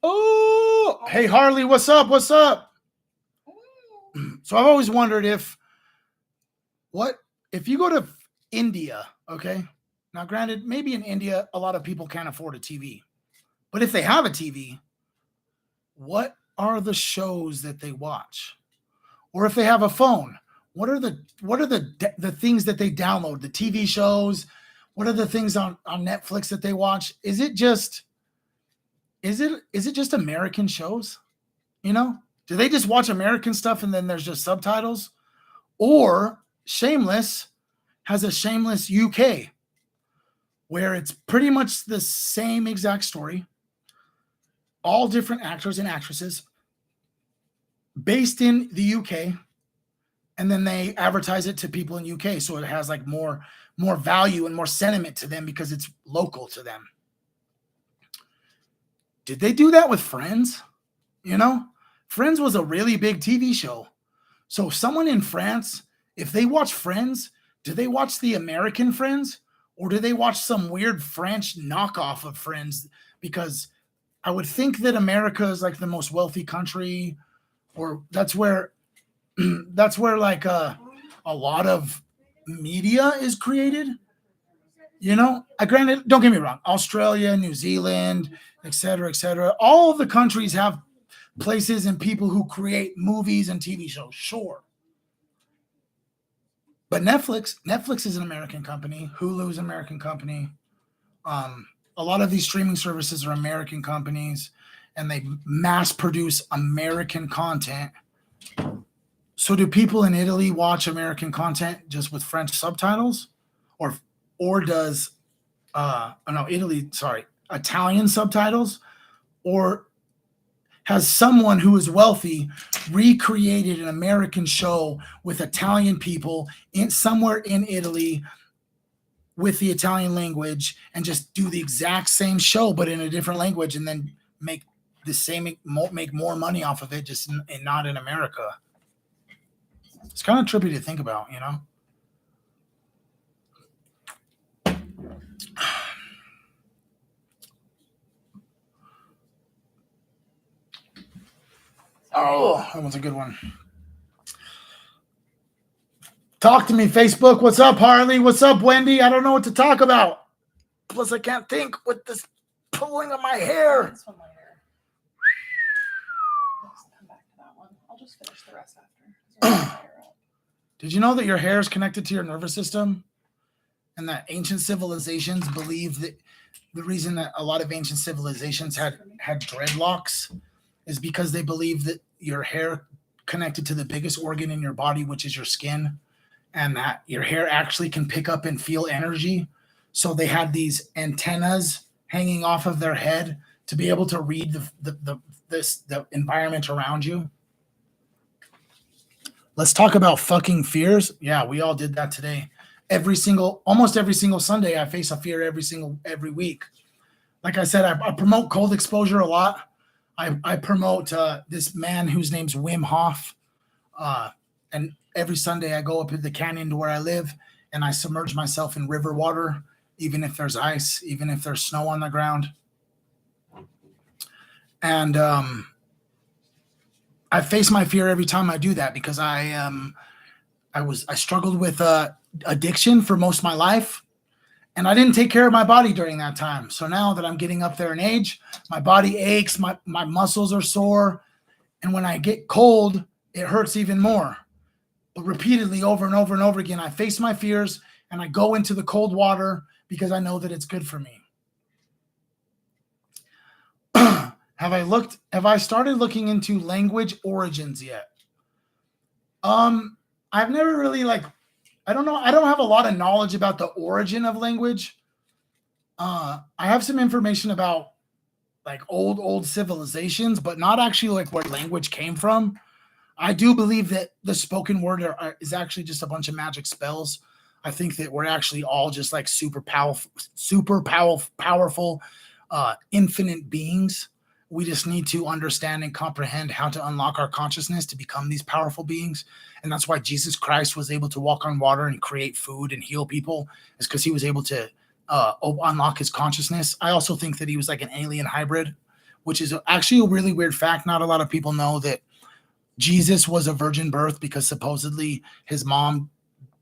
Oh, hey, Harley, what's up? What's up? So I've always wondered if you go to India, okay? Now, granted, maybe in India, a lot of people can't afford a TV. But if they have a TV, what are the shows that they watch? Or if they have a phone, what are the things that they download? The TV shows? What are the things on Netflix that they watch? Is it just American shows? You know? Do they just watch American stuff and then there's just subtitles? Or Shameless has a Shameless UK where it's pretty much the same exact story. All different actors and actresses based in the UK, and then they advertise it to people in UK, so it has like more value and more sentiment to them because it's local to them. Did they do that with Friends? You know, Friends was a really big TV show. So someone in France, if they watch Friends, do they watch the American Friends, or do they watch some weird French knockoff of Friends? Because I would think that America is like the most wealthy country, or that's where like a lot of media is created. You know, granted, don't get me wrong, Australia, New Zealand, et cetera, all of the countries have places and people who create movies and TV shows, sure. But Netflix is an American company. Hulu is an American company. A lot of these streaming services are American companies, and they mass produce American content. So do people in Italy watch American content just with French subtitles? Or does Italian subtitles? Or has someone who is wealthy recreated an American show with Italian people somewhere in Italy with the Italian language, and just do the exact same show but in a different language, and then make more money off of it, just and not in America? It's kind of trippy to think about, you know? Oh, that one's a good one. Talk to me, Facebook. What's up, Harley? What's up, Wendy? I don't know what to talk about. Plus, I can't think with this pulling of my hair. This one later. Let's come back to that one. I'll just finish the rest after. Did you know that your hair is connected to your nervous system? And that ancient civilizations believe the reason that a lot of ancient civilizations had dreadlocks is because they believe that your hair connected to the biggest organ in your body, which is your skin, and that your hair actually can pick up and feel energy. So they had these antennas hanging off of their head to be able to read the environment around you. Let's talk about fucking fears. Yeah, we all did that today. Almost every single Sunday, I face a fear every week. Like I said, I promote cold exposure a lot. I promote this man whose name's Wim Hof. And every Sunday I go up in the canyon to where I live and I submerge myself in river water, even if there's ice, even if there's snow on the ground. And I face my fear every time I do that because I struggled with addiction for most of my life, and I didn't take care of my body during that time. So now that I'm getting up there in age, my body aches, my muscles are sore, and when I get cold, it hurts even more. But repeatedly, over and over and over again, I face my fears and I go into the cold water because I know that it's good for me. Have I started looking into language origins yet? I've never really I don't know. I don't have a lot of knowledge about the origin of language. I have some information about like old civilizations, but not actually like where language came from. I do believe that the spoken word is actually just a bunch of magic spells. I think that we're actually all just like super powerful, infinite beings. We just need to understand and comprehend how to unlock our consciousness to become these powerful beings. And that's why Jesus Christ was able to walk on water and create food and heal people, is because he was able to unlock his consciousness. I also think that he was like an alien hybrid, which is actually a really weird fact. Not a lot of people know that Jesus was a virgin birth because supposedly his mom,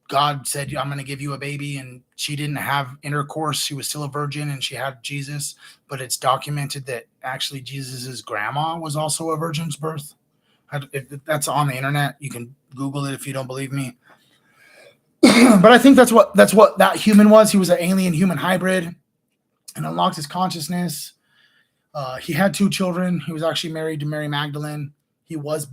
God said, I'm going to give you a baby, and she didn't have intercourse. She was still a virgin and she had Jesus, but it's documented that actually Jesus's grandma was also a virgin's birth. If that's on the internet, you can Google it if you don't believe me. But I think that's what that human was. He was an alien human hybrid and unlocked his consciousness. He had 2 children. He was actually married to Mary Magdalene. He was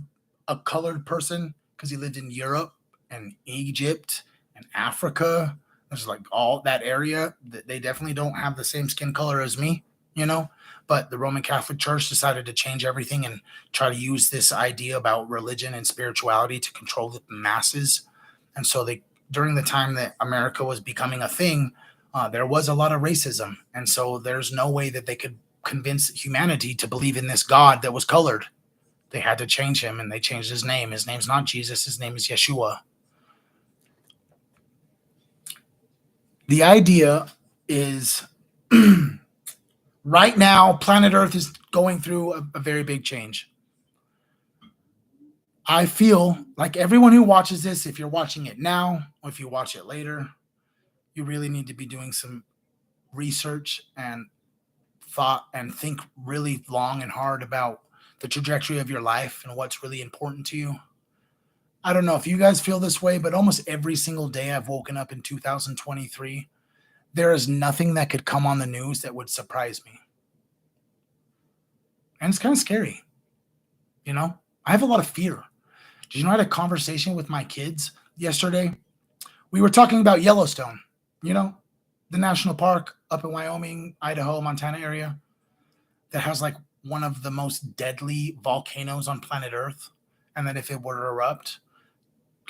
a colored person because he lived in Europe and Egypt and Africa. There's like all that area. They definitely don't have the same skin color as me, but the Roman Catholic Church decided to change everything and try to use this idea about religion and spirituality to control the masses. And so during the time that America was becoming a thing, there was a lot of racism. And so there's no way that they could convince humanity to believe in this God that was colored. They had to change him, and they changed his name. His name's not Jesus. His name is Yeshua. The idea is right now, planet Earth is going through a very big change. I feel like everyone who watches this, if you're watching it now or if you watch it later, you really need to be doing some research and thought and think really long and hard about the trajectory of your life and what's really important to you. I don't know if you guys feel this way, but almost every single day I've woken up in 2023, there is nothing that could come on the news that would surprise me. And it's kind of scary. I have a lot of fear. Did you know I had a conversation with my kids yesterday? We were talking about Yellowstone, the national park up in Wyoming, Idaho, Montana area that has like one of the most deadly volcanoes on planet Earth. And that if it were to erupt,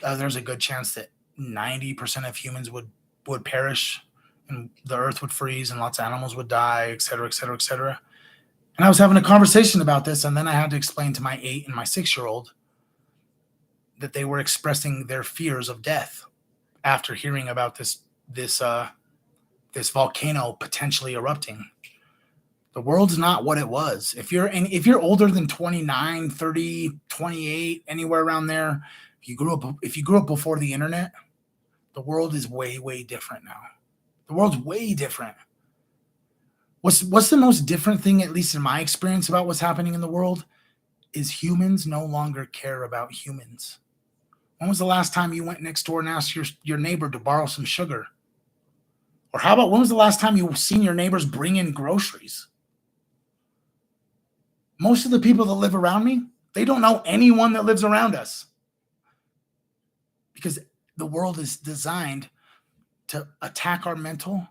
there's a good chance that 90% of humans would perish, and the earth would freeze and lots of animals would die, et cetera, et cetera, et cetera. And I was having a conversation about this, and then I had to explain to my 8 and my 6-year-old that they were expressing their fears of death after hearing about this volcano potentially erupting. The world's not what it was. If you're older than 29, 30, 28, anywhere around there, if you grew up before the internet, the world is way, way different now. The world's way different. What's the most different thing, at least in my experience, about what's happening in the world is humans no longer care about humans. When was the last time you went next door and asked your neighbor to borrow some sugar? Or how about when was the last time you seen your neighbors bring in groceries? Most of the people that live around me, they don't know anyone that lives around us. Because the world is designed to attack our mental,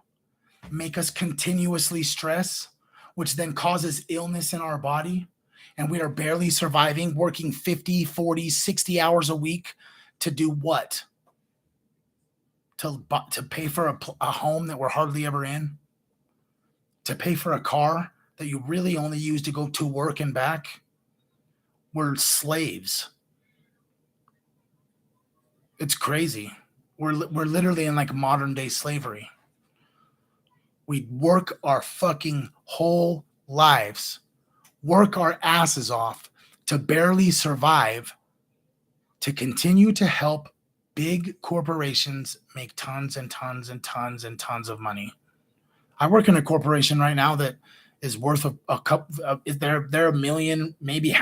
make us continuously stress, which then causes illness in our body. And we are barely surviving, working 50, 40, 60 hours a week to do what? To pay for a home that we're hardly ever in? To pay for a car that you really only use to go to work and back? We're slaves. It's crazy. We're literally in like modern day slavery. We work our fucking whole lives, work our asses off to barely survive, to continue to help big corporations make tons and tons and tons and tons of money. I work in a corporation right now that is worth a couple. They're a million, maybe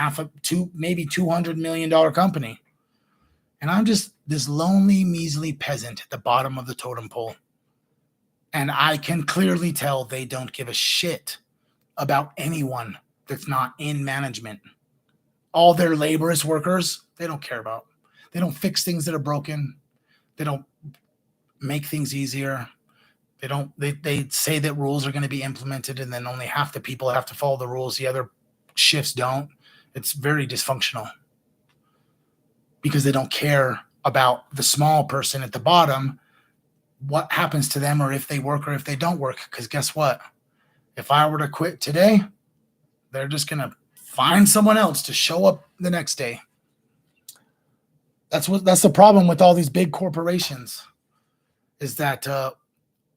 maybe $200 million company, and I'm just this lonely, measly peasant at the bottom of the totem pole. And I can clearly tell they don't give a shit about anyone that's not in management. All their laborious workers, they don't care about. They don't fix things that are broken. They don't make things easier. They say that rules are going to be implemented and then only half the people have to follow the rules. The other shifts don't. It's very dysfunctional because they don't care about the small person at the bottom, what happens to them, or if they work or if they don't work. Because guess what? If I were to quit today, they're just going to find someone else to show up the next day. That's the problem with all these big corporations, is that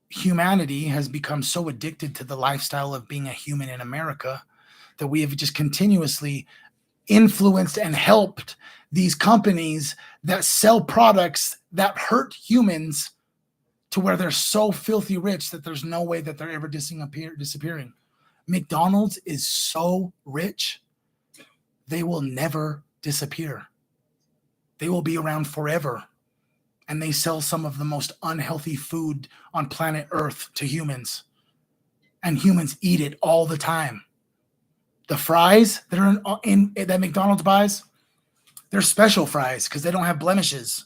humanity has become so addicted to the lifestyle of being a human in America that we have just continuously influenced and helped these companies that sell products that hurt humans to where they're so filthy rich that there's no way that they're ever disappearing. McDonald's is so rich, they will never disappear. They will be around forever. And they sell some of the most unhealthy food on planet Earth to humans. And humans eat it all the time. The fries that are in that McDonald's buys, they're special fries because they don't have blemishes.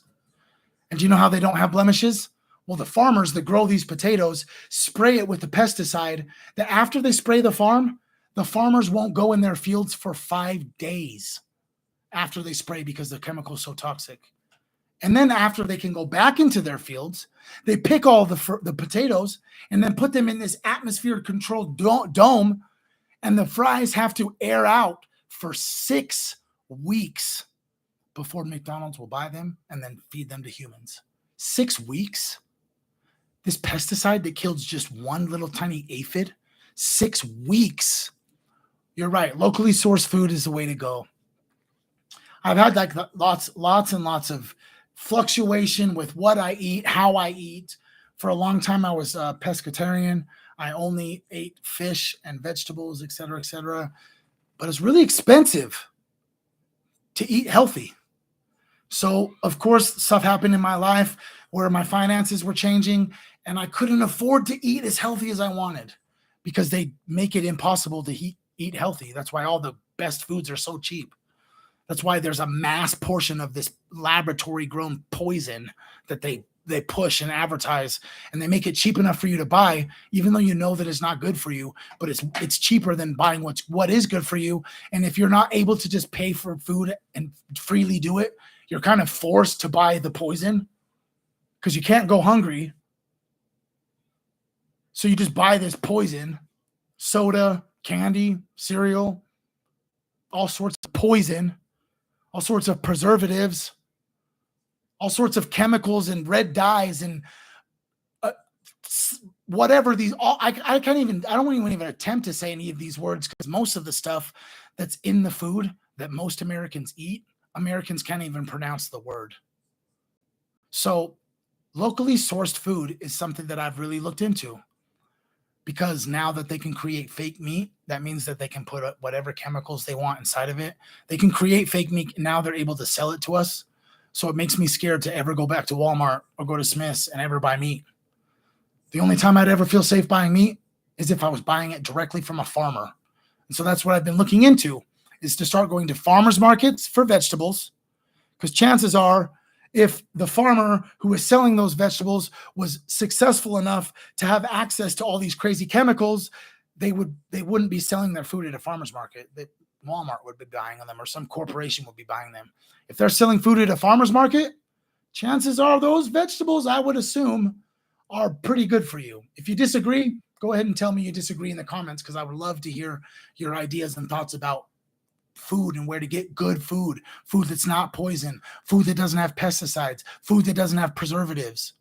And do you know how they don't have blemishes? Well, the farmers that grow these potatoes spray it with the pesticide that after they spray the farmers won't go in their fields for 5 days after they spray because the chemical is so toxic. And then after they can go back into their fields, they pick all the potatoes and then put them in this atmosphere-controlled dome, and the fries have to air out for 6 weeks before McDonald's will buy them and then feed them to humans. 6 weeks? This pesticide that kills just one little tiny aphid? 6 weeks. You're right. Locally sourced food is the way to go. I've had like lots and lots of fluctuation with what I eat, how I eat. For a long time, I was a pescatarian. I only ate fish and vegetables, et cetera, but it's really expensive to eat healthy. So, of course, stuff happened in my life where my finances were changing and I couldn't afford to eat as healthy as I wanted because they make it impossible to eat healthy. That's why all the best foods are so cheap. That's why there's a mass portion of this laboratory-grown poison that they push and advertise, and they make it cheap enough for you to buy, even though you know that it's not good for you. But it's cheaper than buying what is good for you. And if you're not able to just pay for food and freely do it, you're kind of forced to buy the poison because you can't go hungry. So you just buy this poison, soda, candy, cereal, all sorts of poison, all sorts of preservatives, all sorts of chemicals and red dyes and whatever these all I don't even attempt to say any of these words because most of the stuff that's in the food that most Americans eat, Americans can't even pronounce the word. So locally sourced food is something that I've really looked into because now that they can create fake meat, that means that they can put whatever chemicals they want inside of it. They can create fake meat. Now they're able to sell it to us. So it makes me scared to ever go back to Walmart or go to Smith's and ever buy meat The only time I'd ever feel safe buying meat is if I was buying it directly from a farmer. And so that's what I've been looking into, is to start going to farmers markets for vegetables. Because chances are, if the farmer who is selling those vegetables was successful enough to have access to all these crazy chemicals, they wouldn't be selling their food at a farmer's market. Walmart would be buying them, or some corporation would be buying them. If they're selling food at a farmer's market, chances are those vegetables, I would assume, are pretty good for you. If you disagree, go ahead and tell me you disagree in the comments, because I would love to hear your ideas and thoughts about food and where to get good food that's not poison, food that doesn't have pesticides, food that doesn't have preservatives,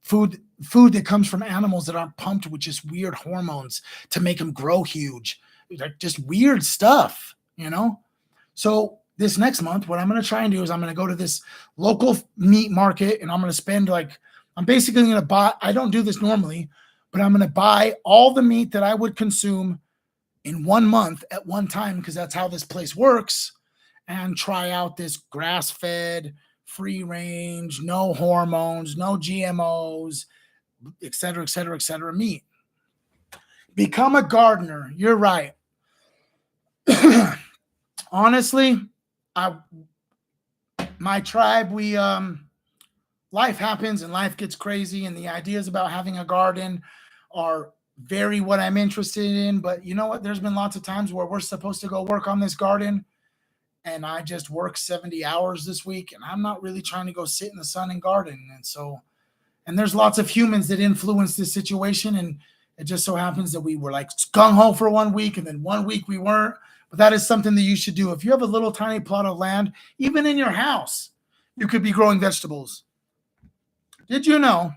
food that comes from animals that aren't pumped with just weird hormones to make them grow huge. Like just weird stuff, you know? So this next month, what I'm going to try and do is I'm going to go to this local meat market, and I'm going to spend I'm basically going to buy, I don't do this normally, but I'm going to buy all the meat that I would consume in 1 month at one time, because that's how this place works, and try out this grass-fed, free range, no hormones, no GMOs, et cetera, meat. Become a gardener. You're right. Honestly, my tribe, life happens and life gets crazy, and the ideas about having a garden are very what I'm interested in. But you know what? There's been lots of times where we're supposed to go work on this garden, and I just work 70 hours this week, and I'm not really trying to go sit in the sun and garden. And there's lots of humans that influence this situation, and it just so happens that we were like gung-ho for 1 week, and then 1 week we weren't. But that is something that you should do. If you have a little tiny plot of land, even in your house, you could be growing vegetables. Did you know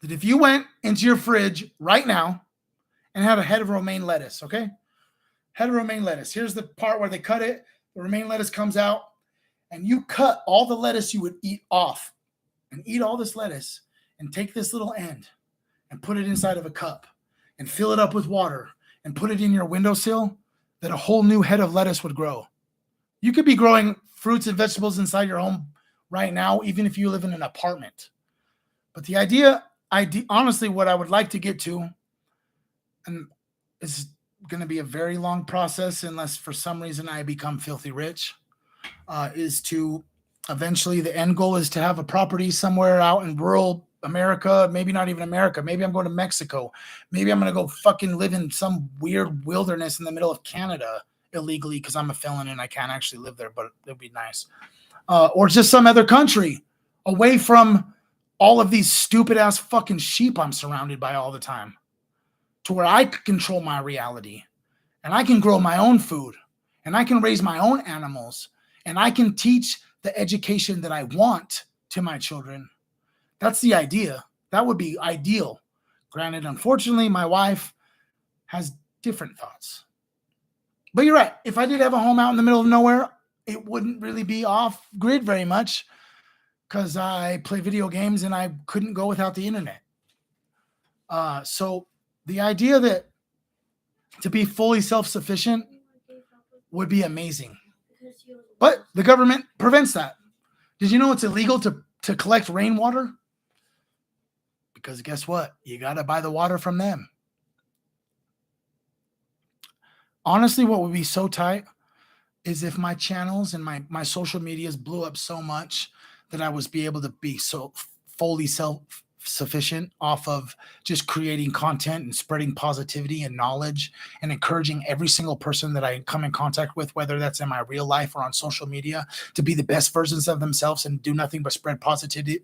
that if you went into your fridge right now and had a head of romaine lettuce, okay? Head of romaine lettuce. Here's the part where they cut it. The romaine lettuce comes out, and you cut all the lettuce you would eat off, and eat all this lettuce, and take this little end and put it inside of a cup and fill it up with water and put it in your windowsill, that a whole new head of lettuce would grow. You could be growing fruits and vegetables inside your home right now, even if you live in an apartment. But the idea, honestly, what I would like to get to, and it's going to be a very long process unless for some reason I become filthy rich, is to eventually, the end goal is to have a property somewhere out in rural America, maybe not even America. Maybe I'm going to Mexico. Maybe I'm going to go fucking live in some weird wilderness in the middle of Canada illegally, because I'm a felon and I can't actually live there, but it'd be nice. Or just some other country away from all of these stupid ass fucking sheep I'm surrounded by all the time, to where I can control my reality, and I can grow my own food, and I can raise my own animals, and I can teach the education that I want to my children. That's the idea. That would be ideal. Granted, unfortunately, my wife has different thoughts. But you're right. If I did have a home out in the middle of nowhere, it wouldn't really be off grid very much, because I play video games and I couldn't go without the internet. So the idea that to be fully self-sufficient would be amazing. But the government prevents that. Did you know it's illegal to collect rainwater? Because guess what? You got to buy the water from them. Honestly, what would be so tight is if my channels and my social medias blew up so much that I was be able to be so fully self-sufficient off of just creating content and spreading positivity and knowledge and encouraging every single person that I come in contact with, whether that's in my real life or on social media, to be the best versions of themselves and do nothing but spread positivity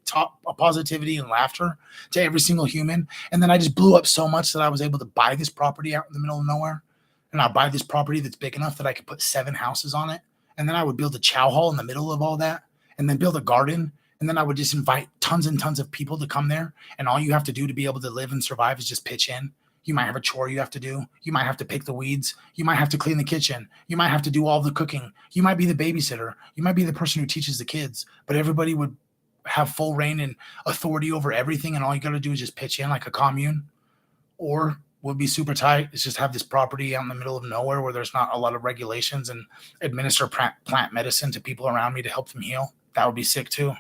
and laughter to every single human. And then I just blew up so much that I was able to buy this property out in the middle of nowhere. And I'll buy this property that's big enough that I could put 7 houses on it. And then I would build a chow hall in the middle of all that, and then build a garden. And then I would just invite tons and tons of people to come there. And all you have to do to be able to live and survive is just pitch in. You might have a chore you have to do. You might have to pick the weeds. You might have to clean the kitchen. You might have to do all the cooking. You might be the babysitter. You might be the person who teaches the kids. But everybody would have full reign and authority over everything. And all you got to do is just pitch in like a commune. Or would be super tight is just have this property out in the middle of nowhere where there's not a lot of regulations, and administer plant medicine to people around me to help them heal. That would be sick too.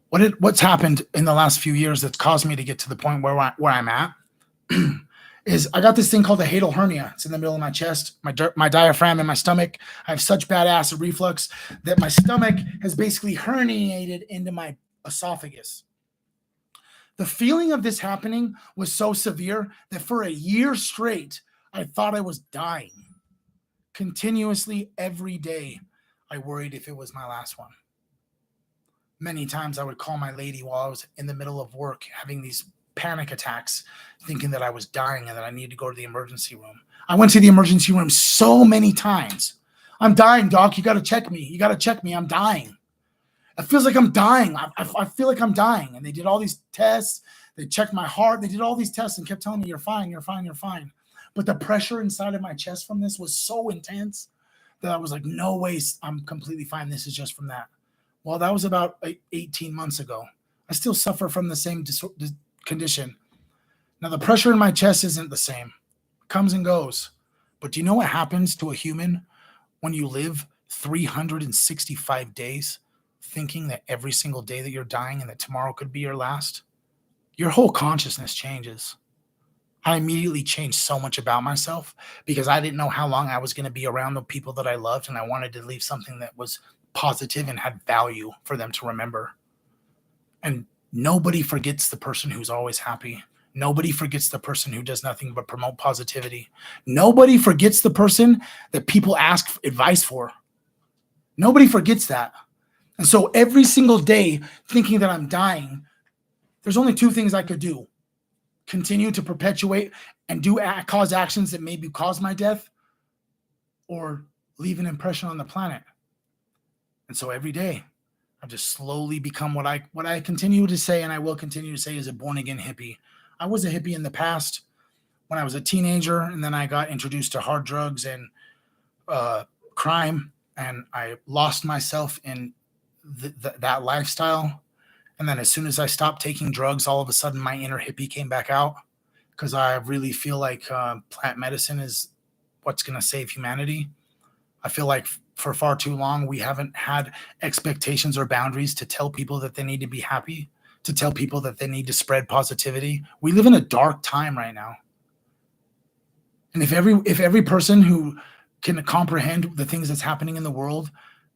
What's happened in the last few years that's caused me to get to the point where I'm at is I got this thing called a hiatal hernia. It's in the middle of my chest, my diaphragm and my stomach. I have such bad acid reflux that my stomach has basically herniated into my esophagus. The feeling of this happening was so severe that for a year straight, I thought I was dying. Continuously every day, I worried if it was my last one. Many times I would call my lady while I was in the middle of work, having these panic attacks, thinking that I was dying and that I needed to go to the emergency room. I went to the emergency room so many times. I'm dying, doc. You got to check me. You got to check me. I'm dying. It feels like I'm dying. I feel like I'm dying. And they did all these tests. They checked my heart. They did all these tests and kept telling me, you're fine, you're fine, you're fine. But the pressure inside of my chest from this was so intense that I was like, no way, I'm completely fine. This is just from that. Well, that was about 18 months ago. I still suffer from the same condition. Now, the pressure in my chest isn't the same. It comes and goes. But do you know what happens to a human when you live 365 days thinking that every single day that you're dying and that tomorrow could be your last? Your whole consciousness changes. I immediately changed so much about myself because I didn't know how long I was going to be around the people that I loved, and I wanted to leave something that was positive and had value for them to remember. And nobody forgets the person who's always happy. Nobody forgets the person who does nothing but promote positivity. Nobody forgets the person that people ask advice for. Nobody forgets that. And so every single day thinking that I'm dying, there's only two things I could do. Continue to perpetuate and cause actions that maybe cause my death, or leave an impression on the planet. And so every day I've just slowly become what I continue to say, and I will continue to say, is a born again hippie. I was a hippie in the past when I was a teenager, and then I got introduced to hard drugs and crime, and I lost myself in that lifestyle. And then as soon as I stopped taking drugs, all of a sudden my inner hippie came back out, because I really feel like plant medicine is what's going to save humanity. I feel like for far too long, we haven't had expectations or boundaries to tell people that they need to be happy, to tell people that they need to spread positivity. We live in a dark time right now. And if every person who can comprehend the things that's happening in the world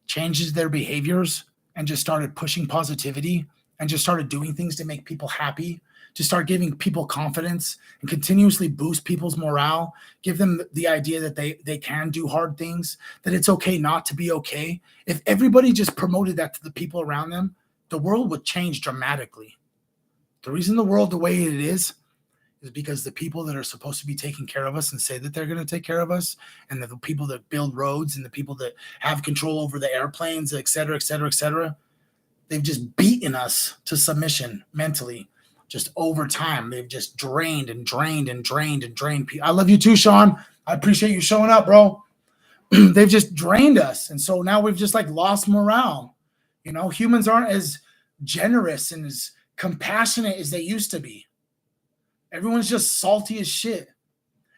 changes their behaviors and just started pushing positivity and just started doing things to make people happy, to start giving people confidence and continuously boost people's morale, give them the idea that they can do hard things, that it's okay not to be okay. If everybody just promoted that to the people around them, the world would change dramatically. The reason the world the way it is because the people that are supposed to be taking care of us and say that they're going to take care of us, and the people that build roads and the people that have control over the airplanes, et cetera, et cetera, et cetera, they've just beaten us to submission mentally. Just over time, they've just drained and drained and drained and drained people. I love you too, Sean. I appreciate you showing up, bro. They've just drained us. And so now we've just like lost morale. You know, humans aren't as generous and as compassionate as they used to be. Everyone's just salty as shit.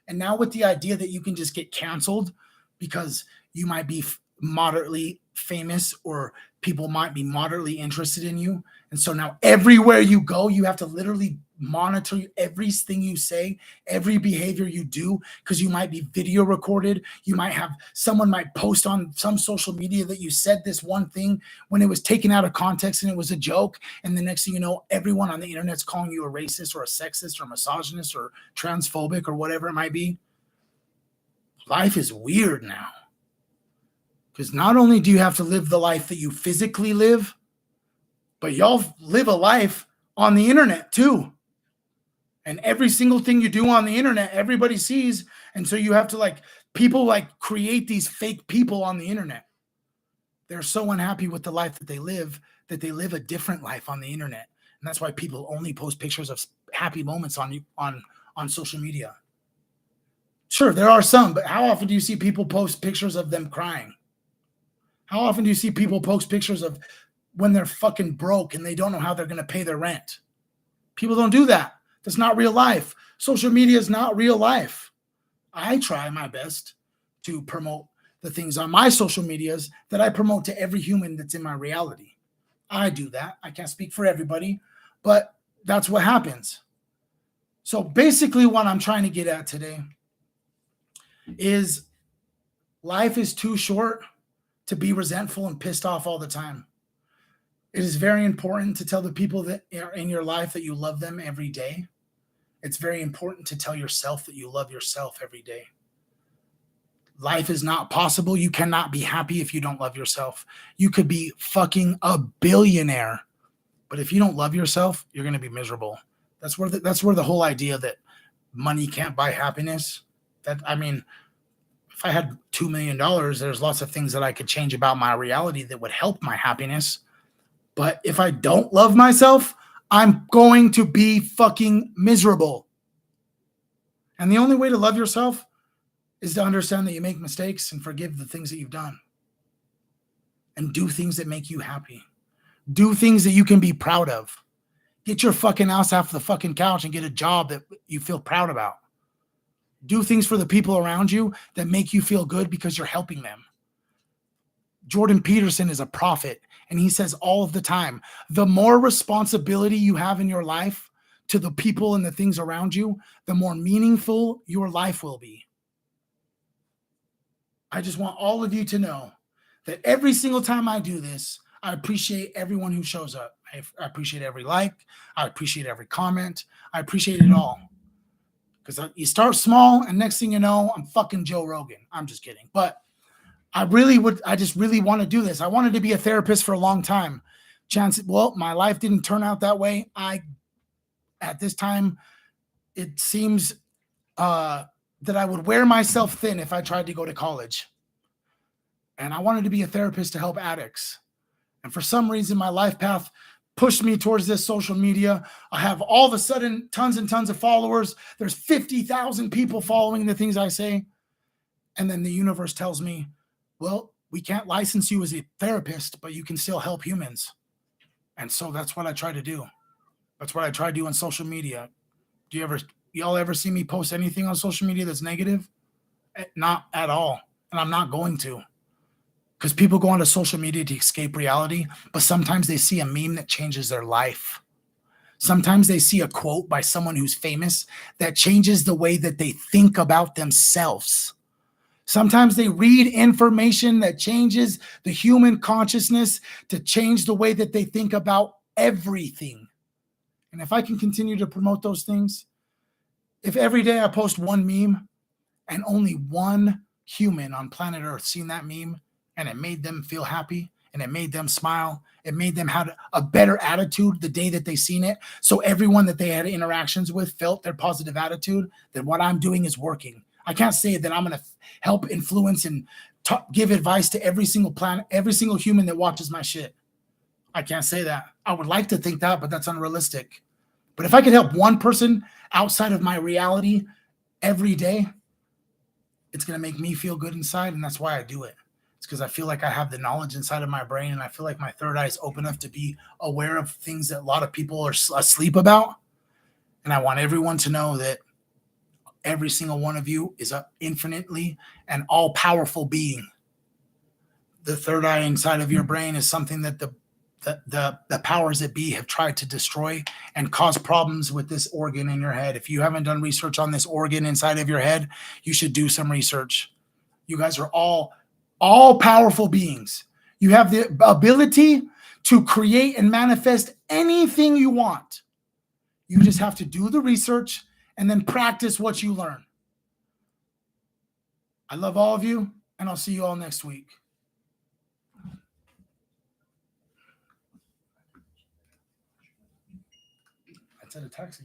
And now with the idea that you can just get canceled because you might be moderately famous or people might be moderately interested in you. And so now everywhere you go, you have to literally monitor everything you say, every behavior you do, because you might be video recorded. You might have someone might post on some social media that you said this one thing when it was taken out of context and it was a joke. And the next thing you know, everyone on the internet's calling you a racist or a sexist or misogynist or transphobic or whatever it might be. Life is weird now. Because not only do you have to live the life that you physically live, but y'all live a life on the internet too. And every single thing you do on the internet, everybody sees. And so you have to people create these fake people on the internet. They're so unhappy with the life that they live a different life on the internet. And that's why people only post pictures of happy moments on social media. Sure, there are some, but how often do you see people post pictures of them crying? How often do you see people post pictures of when they're fucking broke and they don't know how they're going to pay their rent? People don't do that. That's not real life. Social media is not real life. I try my best to promote the things on my social medias that I promote to every human that's in my reality. I do that. I can't speak for everybody, but that's what happens. So basically, what I'm trying to get at today is life is too short to be resentful and pissed off all the time. It is very important to tell the people that are in your life that you love them every day. It's very important to tell yourself that you love yourself every day. Life is not possible. You cannot be happy if you don't love yourself. You could be fucking a billionaire, but if you don't love yourself, you're going to be miserable. That's where the whole idea that money can't buy happiness. If I had $2 million, there's lots of things that I could change about my reality that would help my happiness. But if I don't love myself, I'm going to be fucking miserable. And the only way to love yourself is to understand that you make mistakes and forgive the things that you've done. And do things that make you happy. Do things that you can be proud of. Get your fucking ass off the fucking couch and get a job that you feel proud about. Do things for the people around you that make you feel good because you're helping them. Jordan Peterson is a prophet, and he says all of the time, the more responsibility you have in your life to the people and the things around you, the more meaningful your life will be. I just want all of you to know that every single time I do this, I appreciate everyone who shows up. I appreciate every like. I appreciate every comment. I appreciate it all. Because you start small, and next thing you know, I'm fucking Joe Rogan. I'm just kidding. But I just really want to do this. I wanted to be a therapist for a long time. My life didn't turn out that way. At this time, it seems that I would wear myself thin if I tried to go to college. And I wanted to be a therapist to help addicts. And for some reason, my life path pushed me towards this social media. I have all of a sudden tons and tons of followers. There's 50,000 people following the things I say. And then the universe tells me, well, we can't license you as a therapist, but you can still help humans. And so that's what I try to do. That's what I try to do on social media. Y'all ever see me post anything on social media that's negative? Not at all. And I'm not going to. Because people go onto social media to escape reality, but sometimes they see a meme that changes their life. Sometimes they see a quote by someone who's famous that changes the way that they think about themselves. Sometimes they read information that changes the human consciousness to change the way that they think about everything. And if I can continue to promote those things, if every day I post one meme and only one human on planet Earth seen that meme and it made them feel happy and it made them smile, it made them have a better attitude the day that they seen it. So everyone that they had interactions with felt their positive attitude, then what I'm doing is working. I can't say that I'm going to help influence and give advice to every single planet, every single human that watches my shit. I can't say that. I would like to think that, but that's unrealistic. But if I could help one person outside of my reality every day, it's going to make me feel good inside, and that's why I do it. It's because I feel like I have the knowledge inside of my brain, and I feel like my third eye is open enough to be aware of things that a lot of people are asleep about. And I want everyone to know that every single one of you is an infinitely and all-powerful being. The third eye inside of your brain is something that the powers that be have tried to destroy and cause problems with this organ in your head. If you haven't done research on this organ inside of your head, you should do some research. You guys are all powerful beings. You have the ability to create and manifest anything you want. You just have to do the research and then practice what you learn. I love all of you, and I'll see you all next week. I said a taxi.